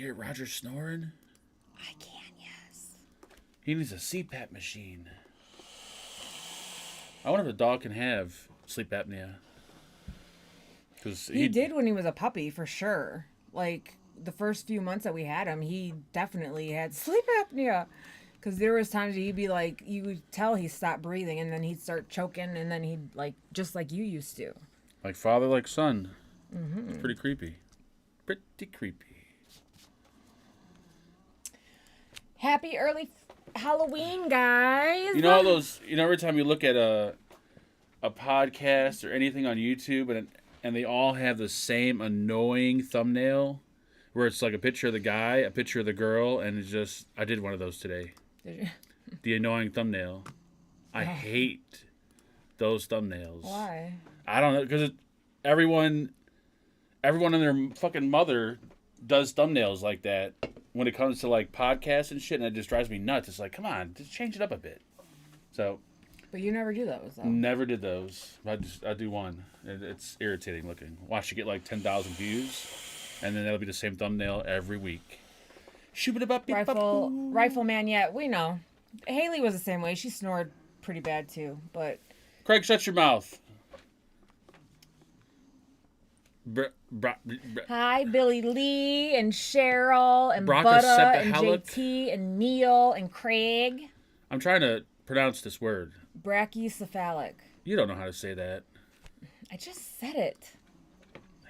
hear Roger snoring? I can, yes. He needs a CPAP machine. I wonder if a dog can have sleep apnea. Because He did when he was a puppy, for sure. Like, the first few months that we had him, he definitely had sleep apnea. Because there was times he'd be like, you would tell he stopped breathing, and then he'd start choking, and then he'd, like, just like you used to. Like father, like son. Mm-hmm. It's pretty creepy. Pretty creepy. Happy early Halloween, guys. You know all those, every time you look at a podcast or anything on YouTube and they all have the same annoying thumbnail where it's like a picture of the guy, a picture of the girl, and it's just, I did one of those today. Did you? The annoying thumbnail. I hate those thumbnails. Why? I don't know, because everyone and their fucking mother does thumbnails like that when it comes to like podcasts and shit, and it just drives me nuts. It's like, come on, just change it up a bit. So. But you never do those, though. Never did those. I do one. It's irritating looking. Watch you get like 10,000 views, and then that'll be the same thumbnail every week. Rifleman, yeah, we know. Haley was the same way. She snored pretty bad too, but. Craig, shut your mouth. Hi, Billy Lee and Cheryl and Bronca Butta and Sepahalik. JT and Neil and Craig. I'm trying to pronounce this word. Brachycephalic. You don't know how to say that. I just said it.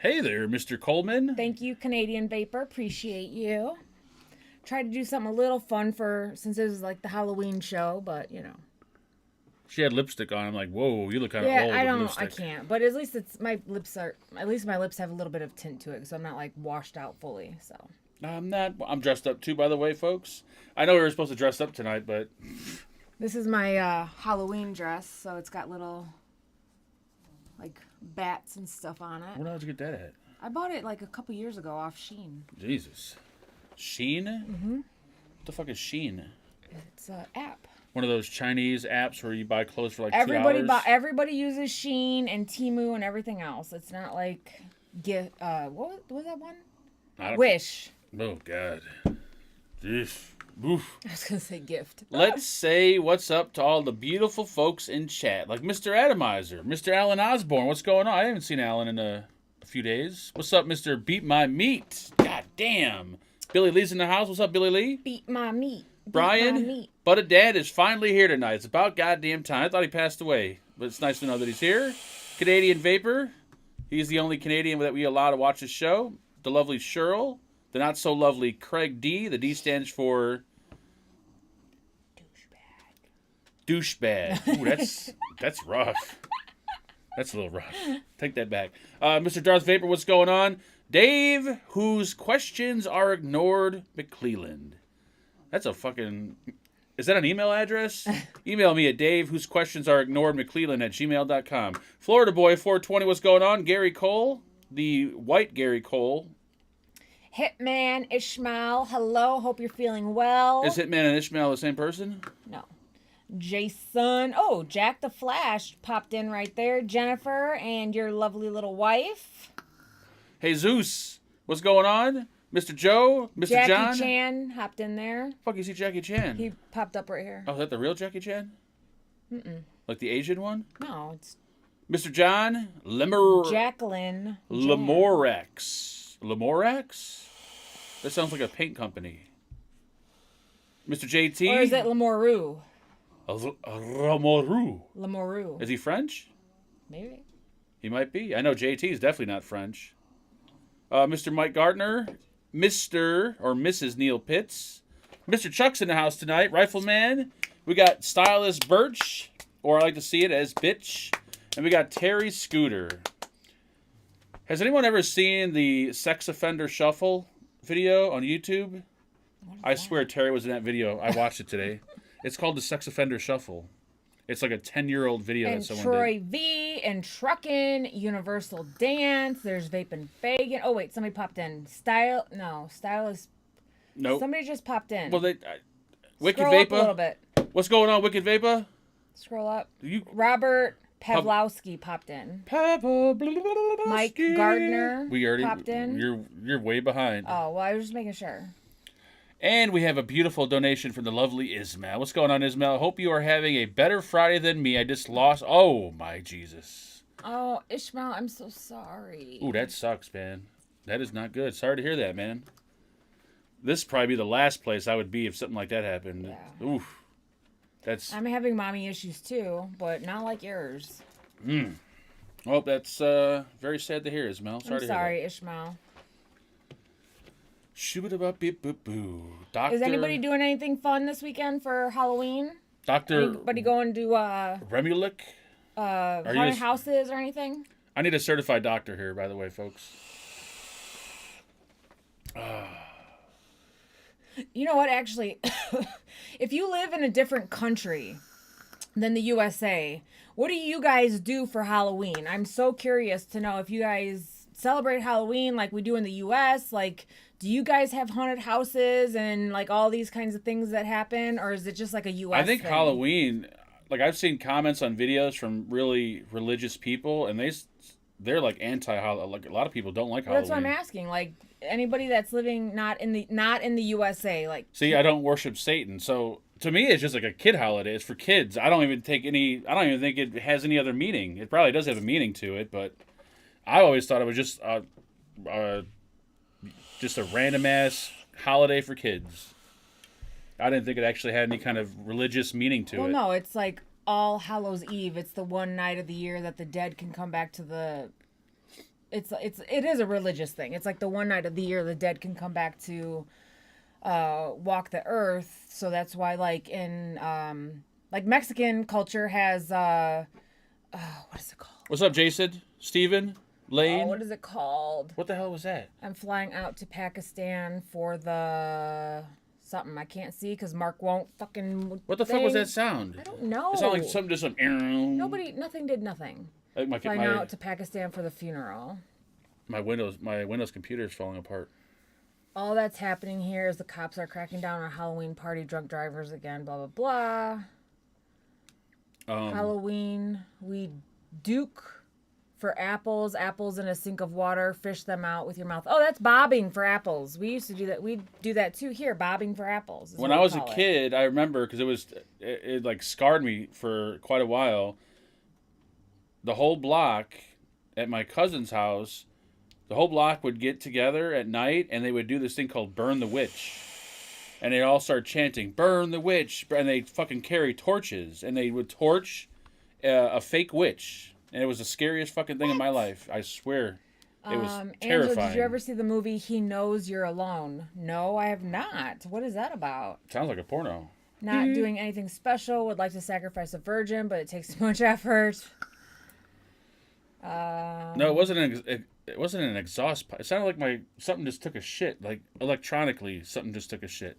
Hey there, Mr. Coleman. Thank you, Canadian Vapor. Appreciate you. Tried to do something a little fun since it was like the Halloween show, but you know. She had lipstick on. I'm like, whoa, you look kind of old with lipstick. I can't. But at least my lips have a little bit of tint to it, so I'm not like washed out fully. So. I'm dressed up too, by the way, folks. I know we were supposed to dress up tonight, but. This is my Halloween dress, so it's got little, like, bats and stuff on it. Where did you get that at? I bought it, like, a couple years ago off Shein. Jesus. Shein? Mm-hmm. What the fuck is Shein? It's an app. One of those Chinese apps where you buy clothes for, like, $2? Everybody uses Shein and Temu and everything else. It's not like, what was that one? Wish. Oh, God. Jeez. Oof. I was going to say gift. Let's say what's up to all the beautiful folks in chat. Like Mr. Atomizer, Mr. Alan Osborne. What's going on? I haven't seen Alan in a few days. What's up, Mr. Beat My Meat? God damn. Billy Lee's in the house. What's up, Billy Lee? Beat my meat. Brian, Butta Dad is finally here tonight. It's about goddamn time. I thought he passed away, but it's nice to know that he's here. Canadian Vapor. He's the only Canadian that we allow to watch this show. The lovely Cheryl. The not so lovely Craig D. The D stands for... Douchebag. Ooh, that's rough. That's a little rough. Take that back. Mr. Darth Vapor, what's going on? Dave, whose questions are ignored, McClelland. That's a fucking... Is that an email address? Email me at Dave, whose questions are ignored, McClelland at gmail.com. Florida Boy 420, what's going on? Gary Cole, the white Gary Cole. Hitman Ishmael, hello. Hope you're feeling well. Is Hitman and Ishmael the same person? No. Jason. Oh, Jack the Flash popped in right there. Jennifer and your lovely little wife. Hey, Zeus. What's going on? Mr. Joe? Mr. Jackie John? Jackie Chan hopped in there. Fuck, you see Jackie Chan? He popped up right here. Oh, is that the real Jackie Chan? Mm-mm. Like the Asian one? No, it's... Mr. John? Jacqueline. Lemorex. Lemorex? That sounds like a paint company. Mr. JT? Or is it Lemoru? Lemoru. Lemoru. Is he French? Maybe. He might be. I know JT is definitely not French. Mr. Mike Gardner. Mr. or Mrs. Neil Pitts. Mr. Chuck's in the house tonight. Rifleman. We got Stylist Birch, or I like to see it as Bitch. And we got Terry Scooter. Has anyone ever seen the Sex Offender Shuffle video on YouTube? I swear Terry was in that video. I watched it today. It's called the Sex Offender Shuffle. It's like a 10-year-old video and that someone Troy did. V and Truckin', Universal Dance. There's Vapin' Fagan. Oh wait, somebody popped in. Stylist. Nope. Somebody just popped in. Well, Wicked Scroll Vapor. up a little bit. What's going on, Wicked Vapor? Scroll up. Robert Pavlowski popped in. Pavlowski. Mike Gardner We already popped in. You're way behind. Oh, well, I was just making sure. And we have a beautiful donation from the lovely Ismail. What's going on, Ismail? Hope you are having a better Friday than me. I just lost. Oh my Jesus. Oh, Ishmael, I'm so sorry. Ooh, that sucks, man. That is not good. Sorry to hear that, man. This would probably be the last place I would be if something like that happened. Yeah. Oof. That's. I'm having mommy issues too, but not like yours. Well, that's very sad to hear, Ismail. Sorry I'm to sorry, hear Ishmael. that. Doctor. Is anybody doing anything fun this weekend for Halloween? Dr. Anybody going to Remulic? haunted houses or anything? I need a certified doctor here, by the way, folks. You know what, actually, if you live in a different country than the USA, what do you guys do for Halloween? I'm so curious to know if you guys celebrate Halloween like we do in the US. Like, do you guys have haunted houses and like all these kinds of things that happen, or is it just like a US I think thing? Halloween, like I've seen comments on videos from really religious people, and they're like anti-Halloween. Like a lot of people don't like Halloween. That's what I'm asking. Like anybody that's living not in the USA, like See, I don't worship Satan, so to me it's just like a kid holiday. It's for kids. I don't even think it has any other meaning. It probably does have a meaning to it, but I always thought it was just a random ass holiday for kids. I didn't think it actually had any kind of religious meaning to it. Well, no, it's like All Hallows Eve. It's the one night of the year that the dead can come back to the. It is a religious thing. It's like the one night of the year the dead can come back to walk the earth. So that's why, like in like Mexican culture has what is it called? What's up, Jason? Steven? Lane? What is it called? What the hell was that? I'm flying out to Pakistan for the something I can't see because Mark won't fucking. What the fuck was that sound? I don't know. It sounded like something just some. Nothing did nothing. Like Flying out to Pakistan for the funeral. My Windows computer is falling apart. All that's happening here is the cops are cracking down on Halloween party drunk drivers again. Blah blah blah. Halloween, we duke for apples in a sink of water, fish them out with your mouth. Oh, that's bobbing for apples. We used to do that. We do that too here, bobbing for apples. When I was a kid, I remember because it like scarred me for quite a while. The whole block at my cousin's house, the whole block would get together at night and they would do this thing called Burn the Witch. And they all start chanting, "Burn the witch," and they fucking carry torches and they would torch a fake witch. And it was the scariest fucking thing in my life. I swear. It was terrifying. Angela, did you ever see the movie He Knows You're Alone? No, I have not. What is that about? Sounds like a porno. Not doing anything special. Would like to sacrifice a virgin, but it takes too much effort. No, it wasn't an exhaust pipe. It sounded like something just took a shit. Like electronically, something just took a shit.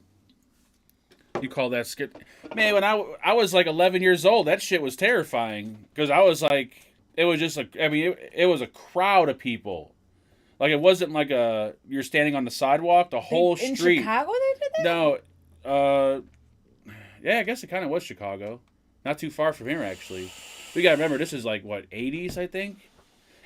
You call that skit? Man, when I was like 11 years old, that shit was terrifying because I was like. It was just it was a crowd of people. Like, it wasn't like you're standing on the sidewalk, the whole street. In Chicago they did that? No, yeah, I guess it kind of was Chicago. Not too far from here, actually. We got to remember, this is like, what, 80s, I think?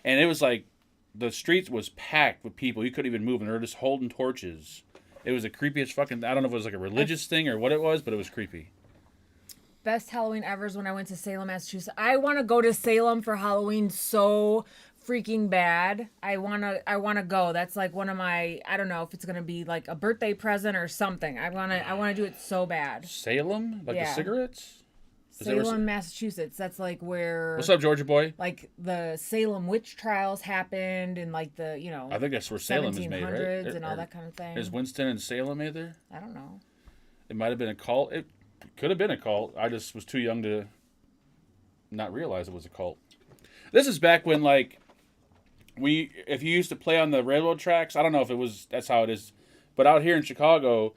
And it was like, the streets was packed with people. You couldn't even move, and they were just holding torches. It was the creepiest fucking, I don't know if it was like a religious thing or what it was, but it was creepy. Best Halloween ever is when I went to Salem, Massachusetts. I want to go to Salem for Halloween so freaking bad. I want to go. That's like one of my, I don't know if it's going to be like a birthday present or something. I want to do it so bad. Salem? Like the cigarettes? Salem, Massachusetts. That's like where. What's up, Georgia boy? Like the Salem witch trials happened and like the, I think that's where Salem is made, right? And all that kind of thing. Is Winston and Salem made there? I don't know. It might have been a cult. It could have been a cult. I just was too young to not realize it was a cult. This is back when, like, if you used to play on the railroad tracks, I don't know if that's how it is, but out here in Chicago,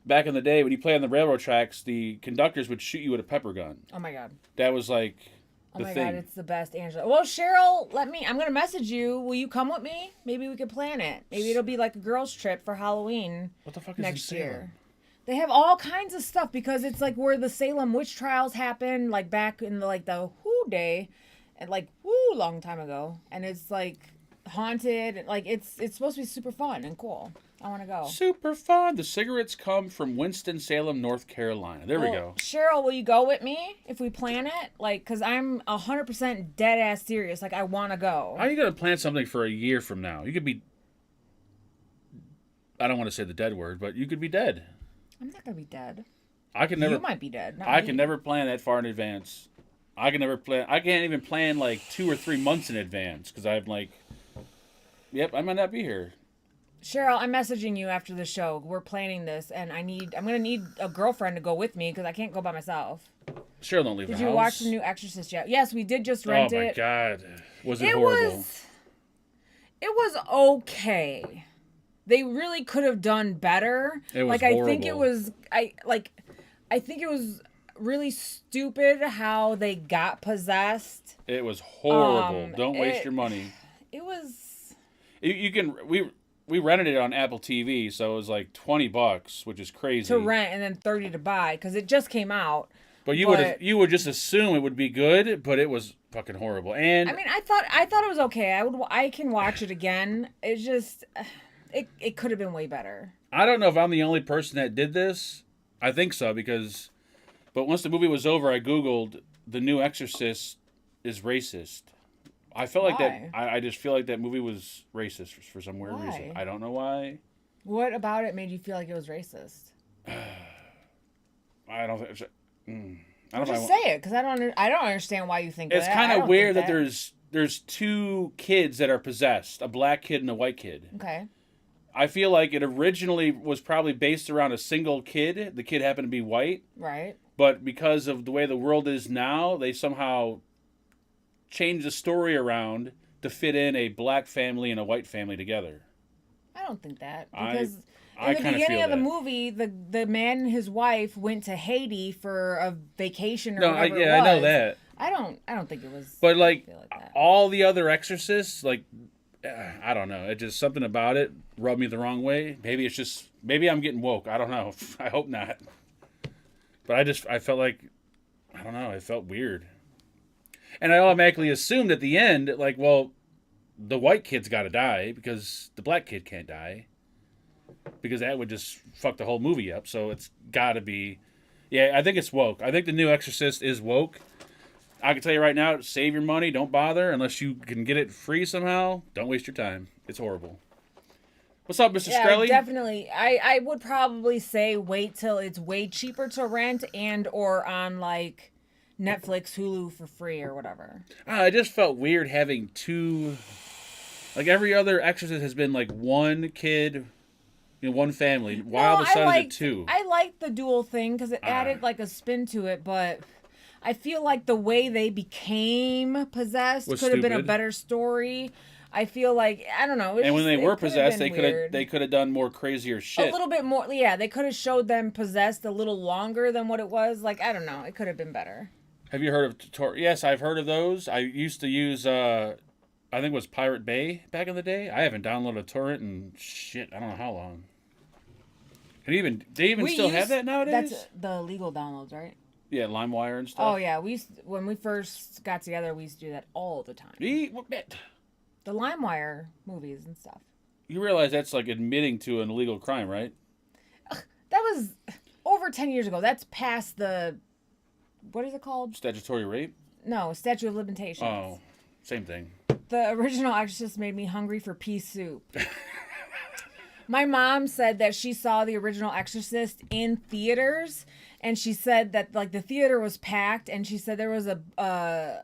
back in the day, when you play on the railroad tracks, the conductors would shoot you with a pepper gun. Oh my God. That was like the thing. Oh my God, it's the best, Angela. Well, Cheryl, I'm going to message you. Will you come with me? Maybe we could plan it. Maybe it'll be like a girls' trip for Halloween. What the fuck is next in year? Salem? They have all kinds of stuff because it's like where the Salem witch trials happened, like back in the Who day. and like long time ago, and it's like haunted. Like it's supposed to be super fun and cool. I want to go. Super fun. The cigarettes come from Winston-Salem, North Carolina. There we go. Cheryl, will you go with me if we plan it? Like, cause I'm 100% dead ass serious. Like, I want to go. How are you gonna plan something for a year from now? You could be. I don't want to say the dead word, but you could be dead. I'm not gonna be dead. I can never. You might be dead. Not I me. can never plan that far in advance. I can never plan. I can't even plan like 2 or 3 months in advance because I'm like, yep, I might not be here. Cheryl, I'm messaging you after the show. We're planning this, and I'm gonna need a girlfriend to go with me because I can't go by myself. Cheryl, don't leave the house. Did you watch the new Exorcist yet? Yes, we did just rent it. Oh my god, was it It horrible? was okay. They really could have done better. It was like horrible. I think it was I think it was really stupid how they got possessed. It was horrible. Don't waste your money. It was You can we rented it on Apple TV, so it was like $20, which is crazy. to rent and then 30 to buy because it just came out. But you would just assume it would be good, but it was fucking horrible. And I mean, I thought it was okay. I can watch it again. It's just it could have been way better. I don't know if I'm the only person that did this. I think so but once the movie was over, I Googled the new Exorcist is racist. I felt like Why? that. I just feel like that movie was racist for some weird Why? reason. I don't know why. What about it made you feel like it was racist? I don't think. I don't know. Just say it, because I don't understand why you think It's that. kind I of don't weird think that there's 2 kids that are possessed, a black kid and a white kid. Okay. I feel like it originally was probably based around a single kid. The kid happened to be white, Right. but because of the way the world is now, they somehow changed the story around to fit in a black family and a white family together. I don't think that. I Because kinda in the beginning feel of the that. movie, the man and his wife went to Haiti for a vacation or No, whatever it I was. know that. I don't think it was. But like feel like that. all the other exorcists, like I don't know, it just something about it rubbed me the wrong way. Maybe I'm getting woke. I don't know. I hope not. But I felt like I don't know. It felt weird, and I automatically assumed at the end, like, well, the white kid's got to die because the black kid can't die, because that would just fuck the whole movie up. So it's got to be, yeah. I think it's woke. I think the new Exorcist is woke. I can tell you right now, save your money. Don't bother unless you can get it free somehow. Don't waste your time. It's horrible. What's up, Mr. Yeah, Skrelly? definitely. I would probably say wait till it's way cheaper to rent and or on like Netflix, Hulu for free or whatever. I just felt weird having 2. Like every other Exorcist has been like one kid, one family. Why all of a sudden is it 2? I liked the dual thing because it added like a spin to it, but I feel like the way they became possessed Was could have been a stupid. better story. I feel like I don't know. And when they were it could have possessed, been they weird. could have done more crazier a shit. little bit more. Yeah, they could have showed them possessed a little longer than what it was. Like I don't know. It could have been better. Have you heard of Yes, I've heard of those. I used to use I think it was Pirate Bay back in the day. I haven't downloaded a torrent in shit, I don't know how long. They even still have that nowadays? That's the legal downloads, right? Yeah, LimeWire and stuff. Oh yeah, when we first got together, we used to do that all the time. The LimeWire movies and stuff. You realize that's like admitting to an illegal crime, right? That was over 10 years ago. That's past the what is it called? Statutory rape? No, statute of limitations. Oh, same thing. The original Exorcist made me hungry for pea soup. My mom said that she saw the original Exorcist in theaters, and she said that like the theater was packed, and she said there was a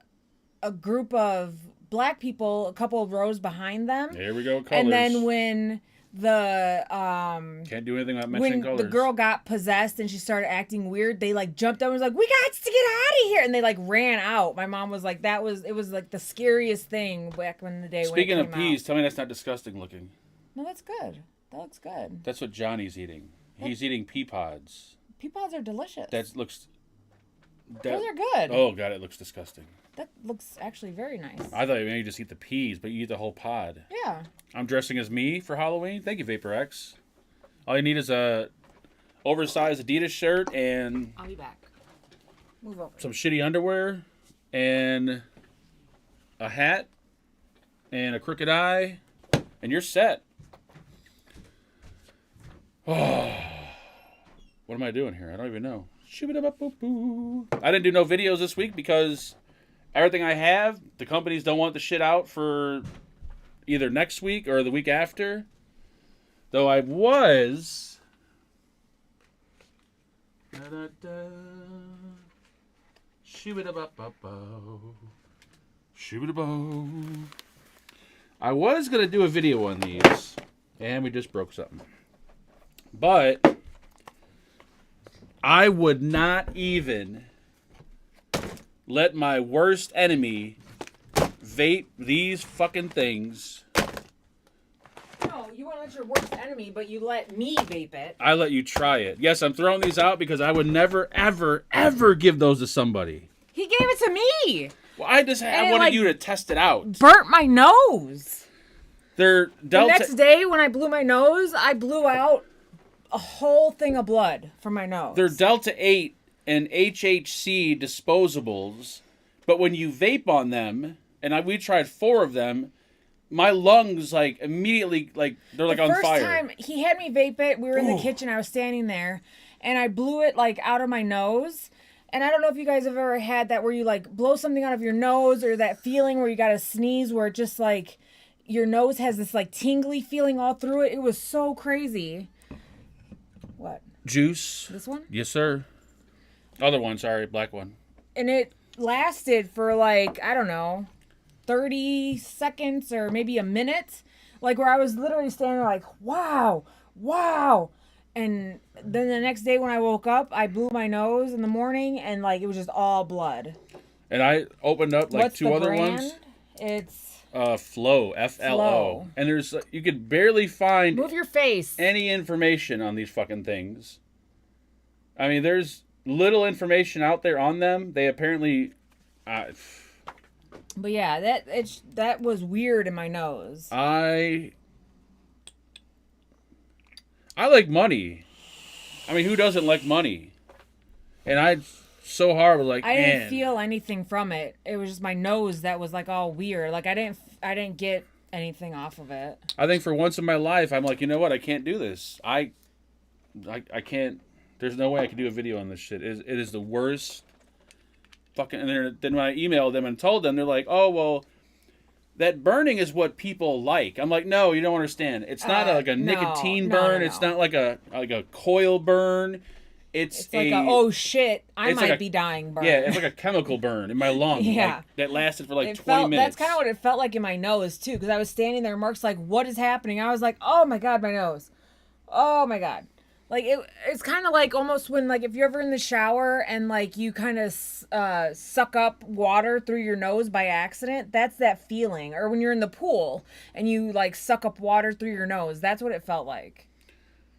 group of black people, a couple of rows behind them. There we go, colors. And then when the Can't do anything without mentioning when colors. the girl got possessed and she started acting weird, they like jumped up and was like, "We got to get out of here!" And they like ran out. My mom was like, it was like the scariest thing back in the day. Speaking when of it came peas, out. tell me that's not disgusting looking. No, that's good. That looks good. That's what Johnny's eating. He's eating pea pods. Pea pods are delicious. That looks. Those are good. Oh god, it looks disgusting. That looks actually very nice. I thought maybe you just eat the peas, but you eat the whole pod. Yeah. I'm dressing as me for Halloween. Thank you, VaporX. All you need is a oversized Adidas shirt and I'll be back. Move over. some shitty underwear and a hat, and a crooked eye, and you're set. Oh, what am I doing here? I don't even know. I didn't do no videos this week because everything I have, the companies don't want the shit out for either next week or the week after. Though I was... I was going to do a video on these, and we just broke something. But I would not even let my worst enemy vape these fucking things. No, you won't let your worst enemy, but you let me vape it. I let you try it. Yes, I'm throwing these out because I would never, ever, ever give those to somebody. He gave it to me. Well, I wanted you to test it out. Burnt my nose. They're The Delta. next day when I blew my nose, I blew out a whole thing of blood from my nose. They're Delta 8 and HHC disposables, but when you vape on them, and we tried 4 of them, my lungs like immediately they're like on fire. First time he had me vape it, we were in the kitchen. I was standing there, and I blew it like out of my nose. And I don't know if you guys have ever had that where you like blow something out of your nose, or that feeling where you got to sneeze where it just like your nose has this like tingly feeling all through it. It was so crazy. What? Juice. This one? Yes, sir. Other one, sorry, black one. And it lasted for like, I don't know, 30 seconds or maybe a minute. Like where I was literally standing there like, wow, wow. And then the next day when I woke up, I blew my nose in the morning and like it was just all blood. And I opened up like What's 2 the other brand? ones. It's Flow, FLO. Flow. And there's you could barely find move your face. any information on these fucking things. I mean, there's little information out there on them. They apparently But yeah, that was weird in my nose. I like money. I mean, who doesn't like money? And I so hard was like, I man. didn't feel anything from it. It was just my nose that was like all weird. Like I didn't get anything off of it. I think for once in my life, I'm like, you know what? I can't do this. I can't. There's no way I can do a video on this shit. It is the worst. Fucking. And then when I emailed them and told them, they're like, oh well, that burning is what people like. I'm like, no, you don't understand. It's not like a nicotine burn. No. It's not like a coil burn. It's like oh shit, I might be dying burn. Yeah, it's like a chemical burn in my lung. Yeah. Like, that lasted for like 20 minutes. That's kind of what it felt like in my nose too, because I was standing there. Mark's like, "What is happening?" I was like, "Oh my god, my nose! Oh my god!" Like it's kind of like almost when like if you're ever in the shower and like you kind of suck up water through your nose by accident. That's that feeling. Or when you're in the pool and you like suck up water through your nose. That's what it felt like.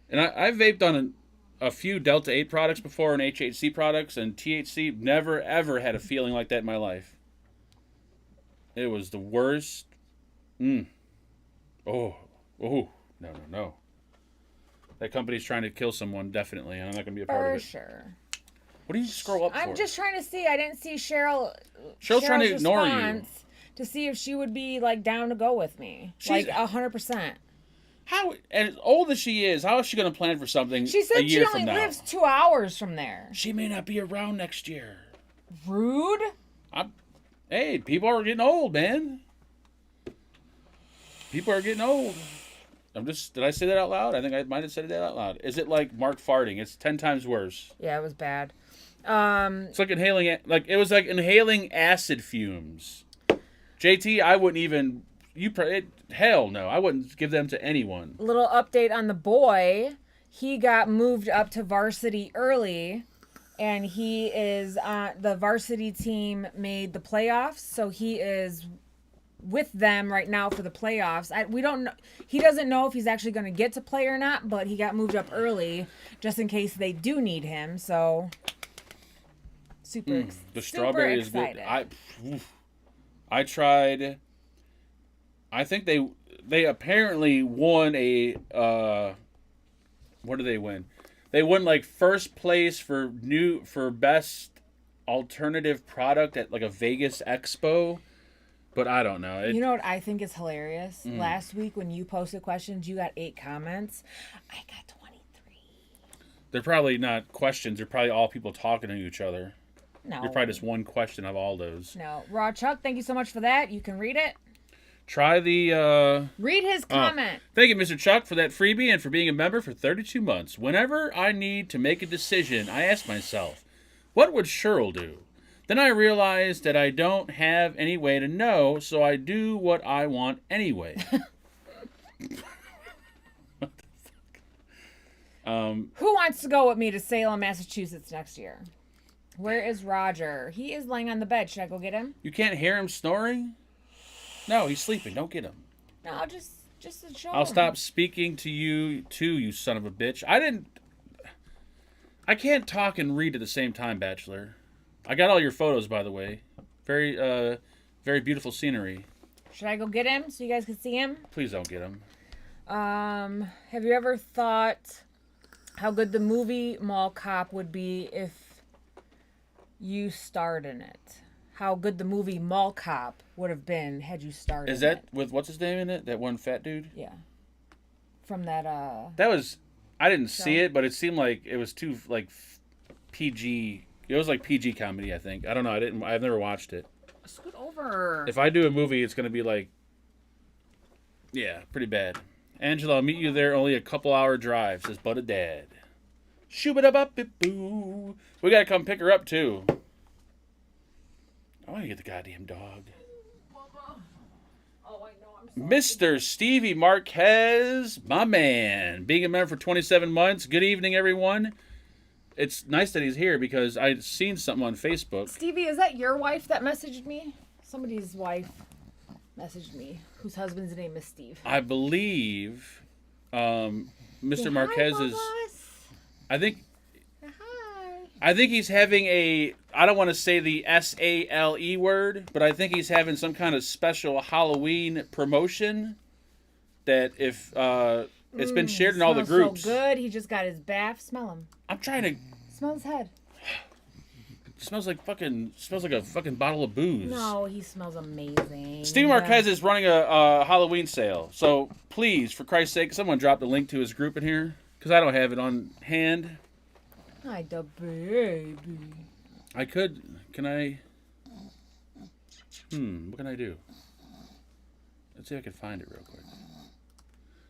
And I vaped on a few Delta 8 products before and HHC products, and THC never ever had a feeling like that in my life. It was the worst. Oh, no. That company's trying to kill someone, definitely, and I'm not going to be a part of it. For sure. What do you scroll up for? I'm just trying to see. I didn't see Cheryl's trying to ignore you. response to see if she would be like down to go with me. She's- Like 100%. How, as old as she is, how is she going to plan for something She a said she year only from now? lives 2 hours from there. She may not be around next year. Rude. Hey, people are getting old, man. People are getting old. Did I say that out loud? I think I might have said that out loud. Is it like Mark farting? It's 10 times worse. Yeah, it was bad. It's like it was like inhaling acid fumes. JT, I wouldn't even, hell no, I wouldn't give them to anyone. Little update on the boy. He got moved up to varsity early, and he is the varsity team made the playoffs, so he is with them right now for the playoffs. We don't know. He doesn't know if he's actually going to get to play or not, but he got moved up early just in case they do need him. So The strawberry is good. excited. I tried. I think they apparently won a what did they win? They won like first place for best alternative product at like a Vegas expo. But I don't know. You know what I think is hilarious? Last week when you posted questions, you got 8 comments. I got 23. They're probably not questions. They're probably all people talking to each other. No. You're probably just one question of all those. No. Raw Chuck, thank you so much for that. You can read it. Try the... Read his comment. Thank you, Mr. Chuck, for that freebie and for being a member for 32 months. Whenever I need to make a decision, I ask myself, what would Cheryl do? Then I realize that I don't have any way to know, so I do what I want anyway. What the fuck? Who wants to go with me to Salem, Massachusetts next year? Where is Roger? He is laying on the bed. Should I go get him? You can't hear him snoring? No, he's sleeping. Don't get him. No, just to show I'll him. stop speaking to you too, you son of a bitch. I can't talk and read at the same time, Bachelor. I got all your photos, by the way. Very, very beautiful scenery. Should I go get him so you guys can see him? Please don't get him. Have you ever thought how good the movie Mall Cop would be if you starred in it? How good the movie Mall Cop would have been had you starred in it. Is that with what's his name in it? That one fat dude? Yeah. From that, That was... I didn't see it, but it seemed like it was too, like, PG... It was like PG comedy, I think. I don't know. I've never watched it. Scoot over. If I do a movie, it's going to be like... Yeah, pretty bad. Angela, I'll meet you there. Only a couple-hour drive, says Butta Dad. Shoo-ba-da-ba-boo. We got to come pick her up, too. I want to get the goddamn dog. Oh, I know. I'm Mr. Stevie Marquez, my man. Being a member for 27 months. Good evening, everyone. It's nice that he's here because I'd seen something on Facebook. Stevie, is that your wife that messaged me? Somebody's wife messaged me, whose husband's name is Steve. I believe Mr. Say Marquez hi, is... Bubba's. I think... Hi. I think he's having a... I don't want to say the SALE word, but I think he's having some kind of special Halloween promotion that if... it's been shared in all the Smells groups. so good. He just got his bath. Smell him. I'm trying to... Smell his head. Smells like a fucking bottle of booze. No, he smells amazing. Steve Marquez is running a Halloween sale. So please, for Christ's sake, someone drop the link to his group in here. Because I don't have it on hand. Hi, the baby. I could... Can I... What can I do? Let's see if I can find it real quick.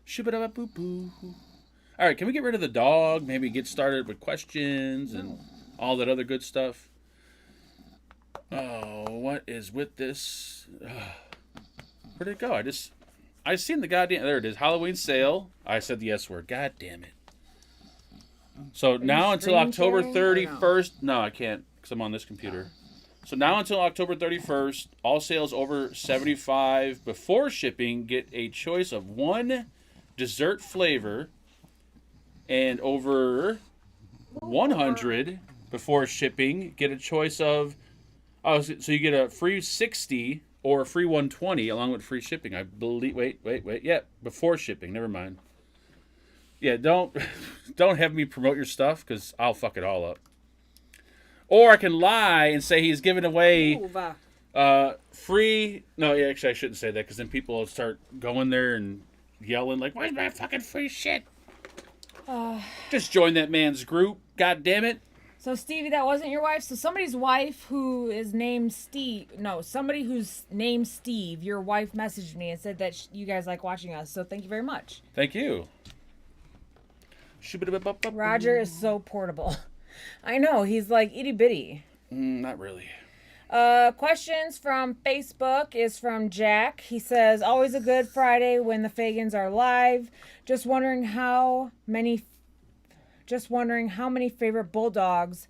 Shoo-ba-da-ba-boo-boo. All right, can we get rid of the dog? Maybe get started with questions and all that other good stuff. Oh, what is with this? Where'd it go? I seen the goddamn... There it is. Halloween sale. I said the S word. God damn it. So now until screen October sharing or 31st... No, I can't because I'm on this computer. So now until October 31st, all sales over 75 before shipping get a choice of one dessert flavor, and over 100 before shipping get a choice of... Oh, so you get a free 60 or a free 120 along with free shipping. I believe... Wait. Yeah, before shipping. Never mind. Yeah, don't have me promote your stuff because I'll fuck it all up. Or I can lie and say he's giving away free... No, yeah, actually I shouldn't say that because then people will start going there and yelling like, where's my fucking free shit? Just join that man's group. God damn it. So, Stevie, that wasn't your wife? So somebody's wife who is named Steve... No, somebody who's named Steve, your wife messaged me and said that you guys like watching us. So thank you very much. Thank you. Roger is so portable. I know. He's like itty bitty. Not really. Questions from Facebook is from Jack. He says, always a good Friday when the Fagans are live. Just wondering how many favorite Bulldogs,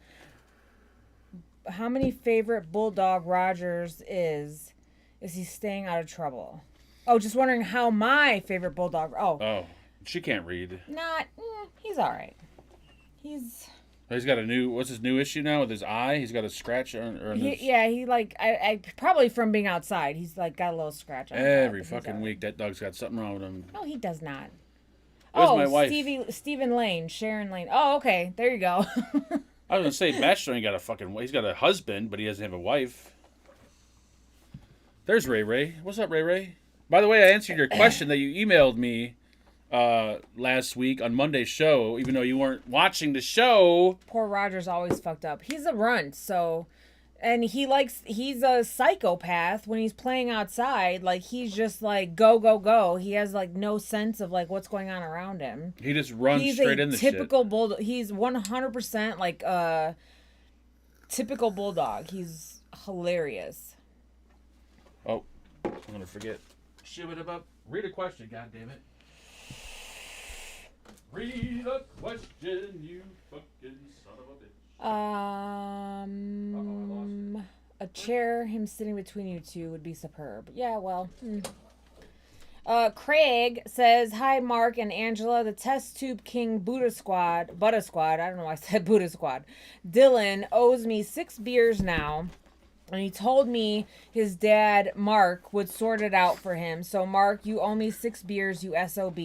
how many favorite Bulldog Rogers is he staying out of trouble? Oh, just wondering how my favorite Bulldog, Oh, she can't read. He's all right. He's got a new... What's his new issue now with his eye? He's got a scratch on his... Yeah, he like I probably from being outside. He's like got a little scratch on his eye, Every but he's fucking all right. week, that dog's got something wrong with him. No, he does not. Where's my wife? Stephen Lane, Sharon Lane. Oh, okay, there you go. I was gonna say, Bachelor ain't got a fucking... He's got a husband, but he doesn't have a wife. There's Ray Ray. What's up, Ray Ray? By the way, I answered your question that you emailed me last week on Monday's show, even though you weren't watching the show. Poor Roger's always fucked up. He's a runt, so... And he's a psychopath when he's playing outside. Like, he's just like, go, go, go. He has, like, no sense of, like, what's going on around him. He just runs He's straight a in the shit. typical bulldog. He's 100% like a typical bulldog. He's hilarious. Oh, I'm going to forget. Shove it up. Read a question, goddammit. Read a question, you fucking son of a bitch. A chair, him sitting between you two would be superb. Yeah, well. Craig says, hi, Mark and Angela, the test tube king Buddha Squad. I don't know why I said Buddha Squad. Dylan owes me 6 beers now. And he told me his dad, Mark, would sort it out for him. So, Mark, you owe me 6 beers, you SOB.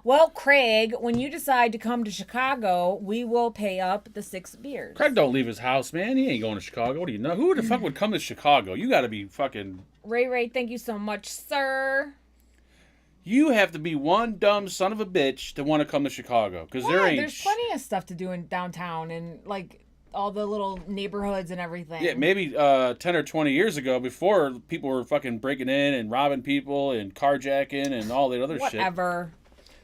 Well, Craig, when you decide to come to Chicago, we will pay up the 6 beers. Craig don't leave his house, man. He ain't going to Chicago. What do you know? Who the fuck would come to Chicago? You got to be fucking... Ray, thank you so much, sir. You have to be one dumb son of a bitch to want to come to Chicago. Because there's plenty of stuff to do in downtown and, like... all the little neighborhoods and everything. Yeah, maybe 10 or 20 years ago, before people were fucking breaking in and robbing people and carjacking and all that other shit. Whatever.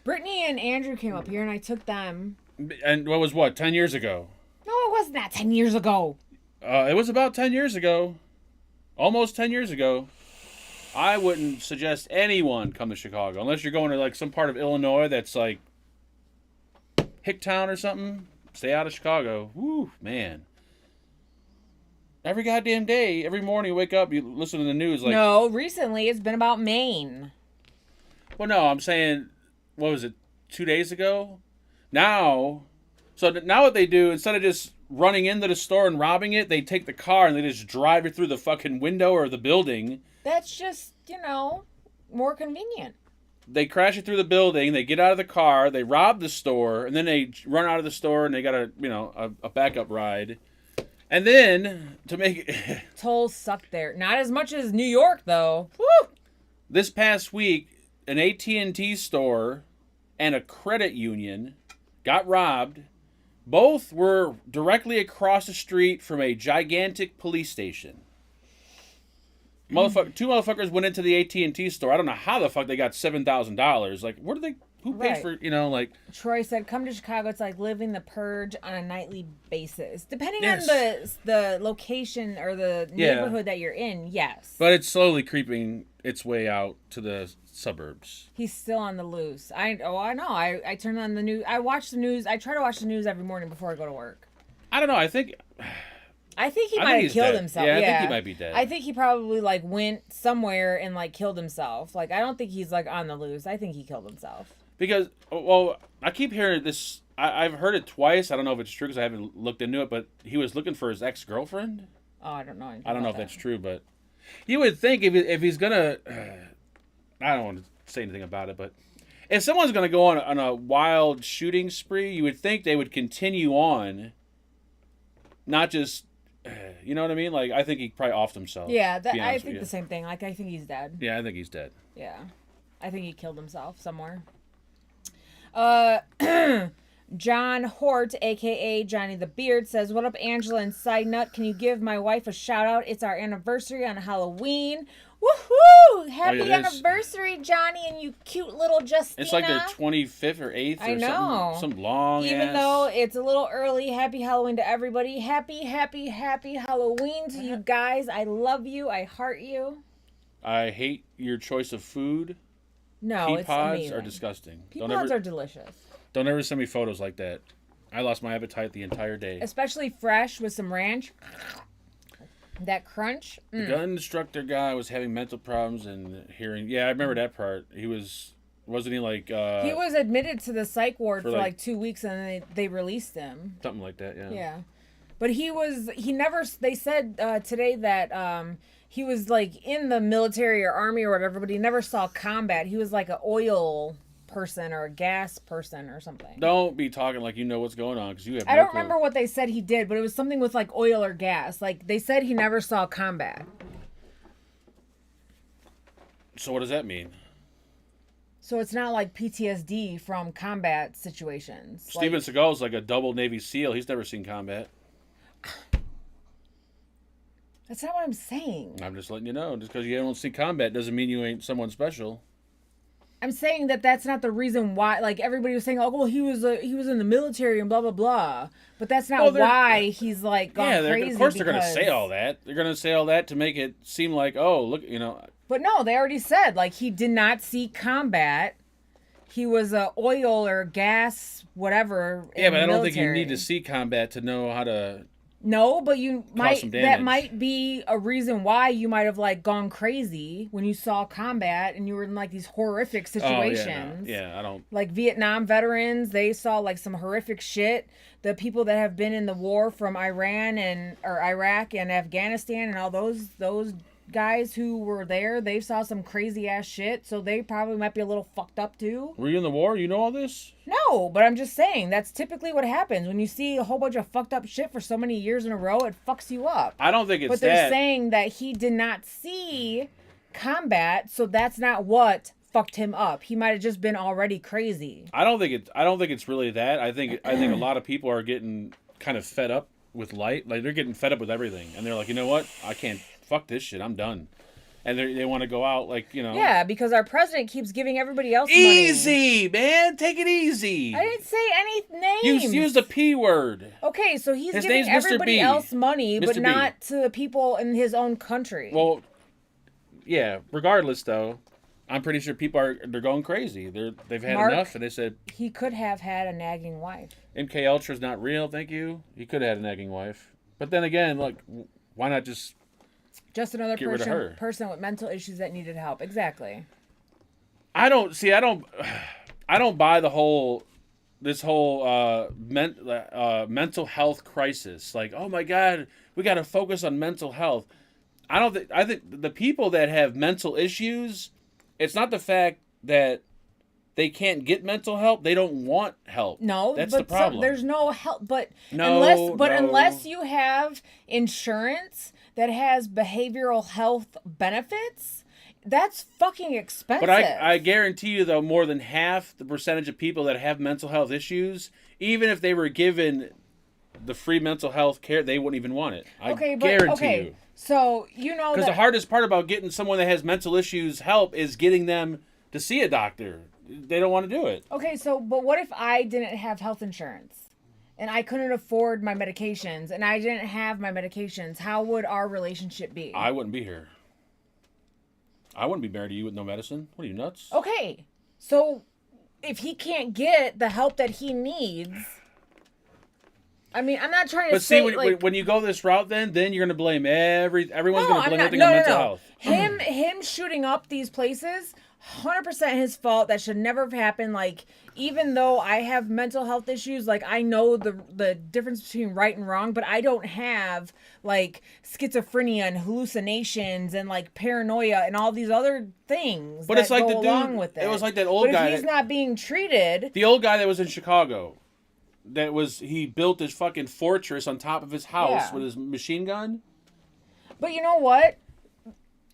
Brittany and Andrew came up here and I took them. And what was 10 years ago? No, it wasn't that 10 years ago. It was about 10 years ago. Almost 10 years ago. I wouldn't suggest anyone come to Chicago. Unless you're going to like some part of Illinois that's like Hicktown or something. Stay out of Chicago. Woo, man. Every goddamn day, every morning you wake up, you listen to the news. Like, no, recently it's been about Maine. Well, no, I'm saying, what was it, 2 days ago? Now what they do, instead of just running into the store and robbing it, they take the car and they just drive it through the fucking window or the building. That's just, more convenient. They crash it through the building, they get out of the car, they rob the store, and then they run out of the store and they got a backup ride. And then, to make it... Tolls suck there. Not as much as New York, though. Woo! This past week, an AT&T store and a credit union got robbed. Both were directly across the street from a gigantic police station. Two motherfuckers went into the AT&T store. I don't know how the fuck they got $7,000. Like, where do they... Who pays for, like... Troy said, come to Chicago. It's like living the purge on a nightly basis. Depending on the location or the neighborhood that you're in, yes. But it's slowly creeping its way out to the suburbs. He's still on the loose. I know. I turn on the news. I watch the news. I try to watch the news every morning before I go to work. I don't know. I think he might have killed himself. Yeah, I think he might be dead. I think he probably, went somewhere and, killed himself. I don't think he's, on the loose. I think he killed himself. Because, I keep hearing this. I've heard it twice. I don't know if it's true because I haven't looked into it, but he was looking for his ex-girlfriend. Oh, I don't know. I don't know if that's true, but you would think if he's going to... I don't want to say anything about it, but if someone's going to go on a wild shooting spree, you would think they would continue on, not just... You know what I mean? I think he probably offed himself. Yeah, I think the same thing. I think he's dead. Yeah, I think he's dead. Yeah. I think he killed himself somewhere. John Hort, a.k.a. Johnny the Beard, says, what up, Angela and Side Nut? Can you give my wife a shout-out? It's our anniversary on Halloween. Woohoo! Happy anniversary, Johnny, and you cute little Justina. It's like their 25th or 8th or I know. Some long Even though it's a little early, happy Halloween to everybody. Happy Halloween to you guys. I love you. I heart you. I hate your choice of food. No, pea it's pods amazing. are disgusting. Pea pods are delicious. Don't ever send me photos like that. I lost my appetite the entire day. Especially fresh with some ranch. That crunch. The gun instructor guy was having mental problems and hearing. Yeah, I remember that part. Wasn't he like... he was admitted to the psych ward for 2 weeks and then they released him. Something like that, yeah. Yeah. But they said today that he was in the military or army or whatever, but he never saw combat. He was like an oil person or a gas person or something. Don't be talking like you know what's going on because you have. I don't remember what they said he did, but it was something with oil or gas. They said he never saw combat. So what does that mean? So it's not like PTSD from combat situations. Steven Seagal's like a double Navy SEAL. He's never seen combat. That's not what I'm saying. I'm just letting you know. Just because you don't see combat doesn't mean you ain't someone special. I'm saying that that's not the reason why. Like everybody was saying, oh, well, he was in the military and blah blah blah. But that's not why he's like gone crazy. Of course they're gonna say all that. They're gonna say all that to make it seem like, oh, look, you know. But no, they already said like he did not see combat. He was a oil or gas whatever. Yeah, but I don't think you need to see combat to know how to. No, but you might. That might be a reason why you might have like gone crazy when you saw combat and you were in like these horrific situations. Oh, yeah, I don't. Like Vietnam veterans, they saw like some horrific shit. The people that have been in the war from Iraq and Afghanistan and all those guys who were there, they saw some crazy ass shit, so they probably might be a little fucked up too. Were you in the war? You know all this? No, but I'm just saying that's typically what happens when you see a whole bunch of fucked up shit for so many years in a row. It fucks you up. I don't think it's that. But they're saying that he did not see combat, so that's not what fucked him up. He might have just been already crazy. I don't think it's really that. I think a lot of people are getting kind of fed up with light. Like they're getting fed up with everything, and they're like, you know what? I can't. Fuck this shit. I'm done. And they want to go out like, you know. Yeah, because our president keeps giving everybody else easy, man. Take it easy. I didn't say any names. Use the P word. Okay, so he's giving everybody else money, but not to the people in his own country. Well, yeah. Regardless, though, I'm pretty sure people they're going crazy. They've had enough, and they said he could have had a nagging wife. MK Ultra's not real. Thank you. He could have had a nagging wife, but then again, like, why not just another person with mental issues that needed help. Exactly. I don't buy this whole mental health crisis. Like, oh my God, we got to focus on mental health. I think the people that have mental issues, it's not the fact that they can't get mental help. They don't want help. No, that's the problem. There's no help. Unless you have insurance that has behavioral health benefits, that's fucking expensive. But I guarantee you, though, more than half the percentage of people that have mental health issues, even if they were given the free mental health care, they wouldn't even want it. I guarantee you. So, you know, because the hardest part about getting someone that has mental issues help is getting them to see a doctor. They don't want to do it. Okay, so, but what if I didn't have health insurance? And I couldn't afford my medications, and I didn't have my medications, how would our relationship be? I wouldn't be here. I wouldn't be married to you with no medicine. What are you, nuts? Okay. So, if he can't get the help that he needs... I mean, I'm not trying to say... But see, when you go this route, then you're going to blame everyone's going to blame everything on mental health. Him shooting up these places... 100% his fault. That should never have happened. Like, even though I have mental health issues, like, I know the difference between right and wrong, but I don't have, like, schizophrenia and hallucinations and, like, paranoia and all these other things but it's like the dude, along with it. It was like that old guy. If he's not being treated... The old guy that was in Chicago, he built his fucking fortress on top of his house with his machine gun. But you know what?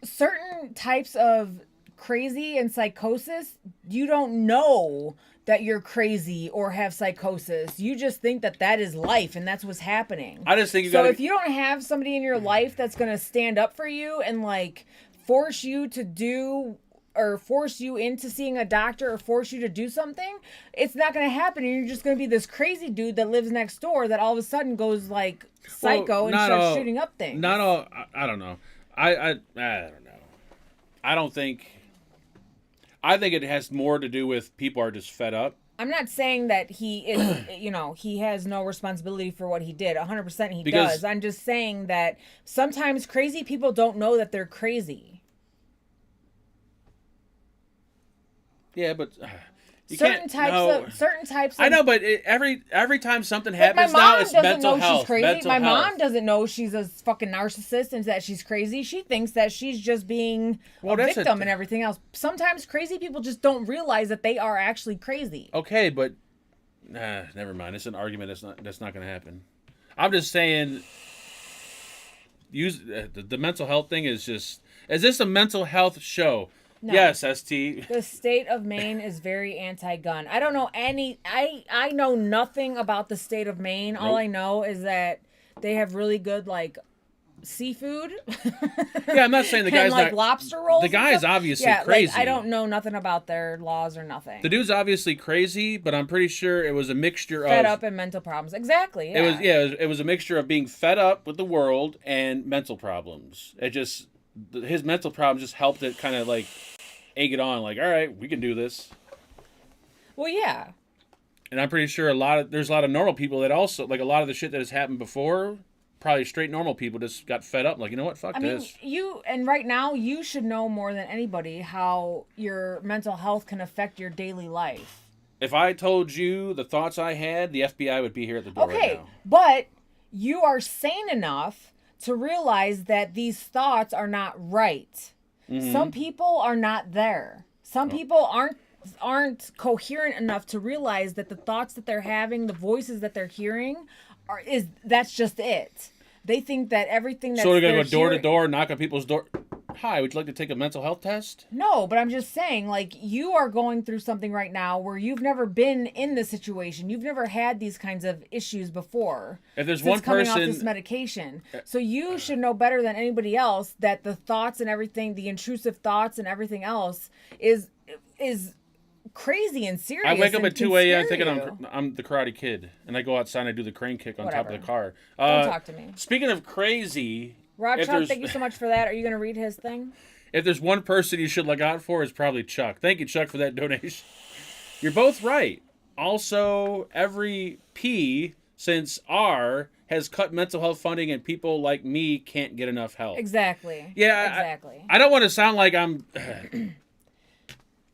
Certain types of crazy and psychosis, you don't know that you're crazy or have psychosis. You just think that is life and that's what's happening. I just think if you don't have somebody in your life that's going to stand up for you and like force you to do or force you into seeing a doctor or force you to do something, it's not going to happen. And you're just going to be this crazy dude that lives next door that all of a sudden goes like psycho and starts shooting up things. Not all. I don't know. I don't know. I think it has more to do with people are just fed up. I'm not saying that he is, he has no responsibility for what he did. 100% he does. I'm just saying that sometimes crazy people don't know that they're crazy. Yeah, but certain types of I know, but every time something happens now, it's mental health. She's crazy. Mental my health. mom doesn't know she's a fucking narcissist and that she's crazy. She thinks that she's just being a victim and everything else. Sometimes crazy people just don't realize that they are actually crazy. Okay, but never mind. It's an argument that's not going to happen. I'm just saying, the mental health thing is just. Is this a mental health show? No. Yes, ST. The state of Maine is very anti-gun. I don't know any. I know nothing about the state of Maine. All Nope. I know is that they have really good like seafood. Yeah, I'm not saying the and, guy's like not. lobster rolls. The and guy is stuff. obviously yeah, crazy. Like, I don't know nothing about their laws or nothing. The dude's obviously crazy, but I'm pretty sure it was a mixture Fed of up and mental problems. Exactly. Yeah. it was a mixture of being fed up with the world and mental problems. It just his mental problems just helped it kind of like egg it on, like, all right, we can do this. Well, yeah. And I'm pretty sure there's a lot of normal people that also, like, a lot of the shit that has happened before, probably straight normal people just got fed up, like, you know what, fuck this. And right now you should know more than anybody how your mental health can affect your daily life. If I told you the thoughts I had, the FBI would be here at the door right now. But you are sane enough to realize that these thoughts are not right. Mm-hmm. Some people are not there. Some people aren't coherent enough to realize that the thoughts that they're having, the voices that they're hearing, that's just it. They think that everything that's so they're gonna go door to door, knock on people's door. Hi, would you like to take a mental health test? No, but I'm just saying, like, you are going through something right now where you've never been in this situation. You've never had these kinds of issues before. If there's since one coming person off this medication, so you should know better than anybody else that the thoughts and everything, the intrusive thoughts and everything else, is crazy and serious. I wake up and at 2 can a.m. scare thinking you. I'm the Karate Kid, and I go outside and I do the crane kick on top of the car. Don't talk to me. Speaking of crazy, Rod if Chuck, there's- thank you so much for that. Are you going to read his thing? if there's one person you should look out for, it's probably Chuck. Thank you, Chuck, for that donation. You're both right. Also, every P since R has cut mental health funding, and people like me can't get enough help. Exactly. Yeah, Exactly. I don't want to sound like I'm.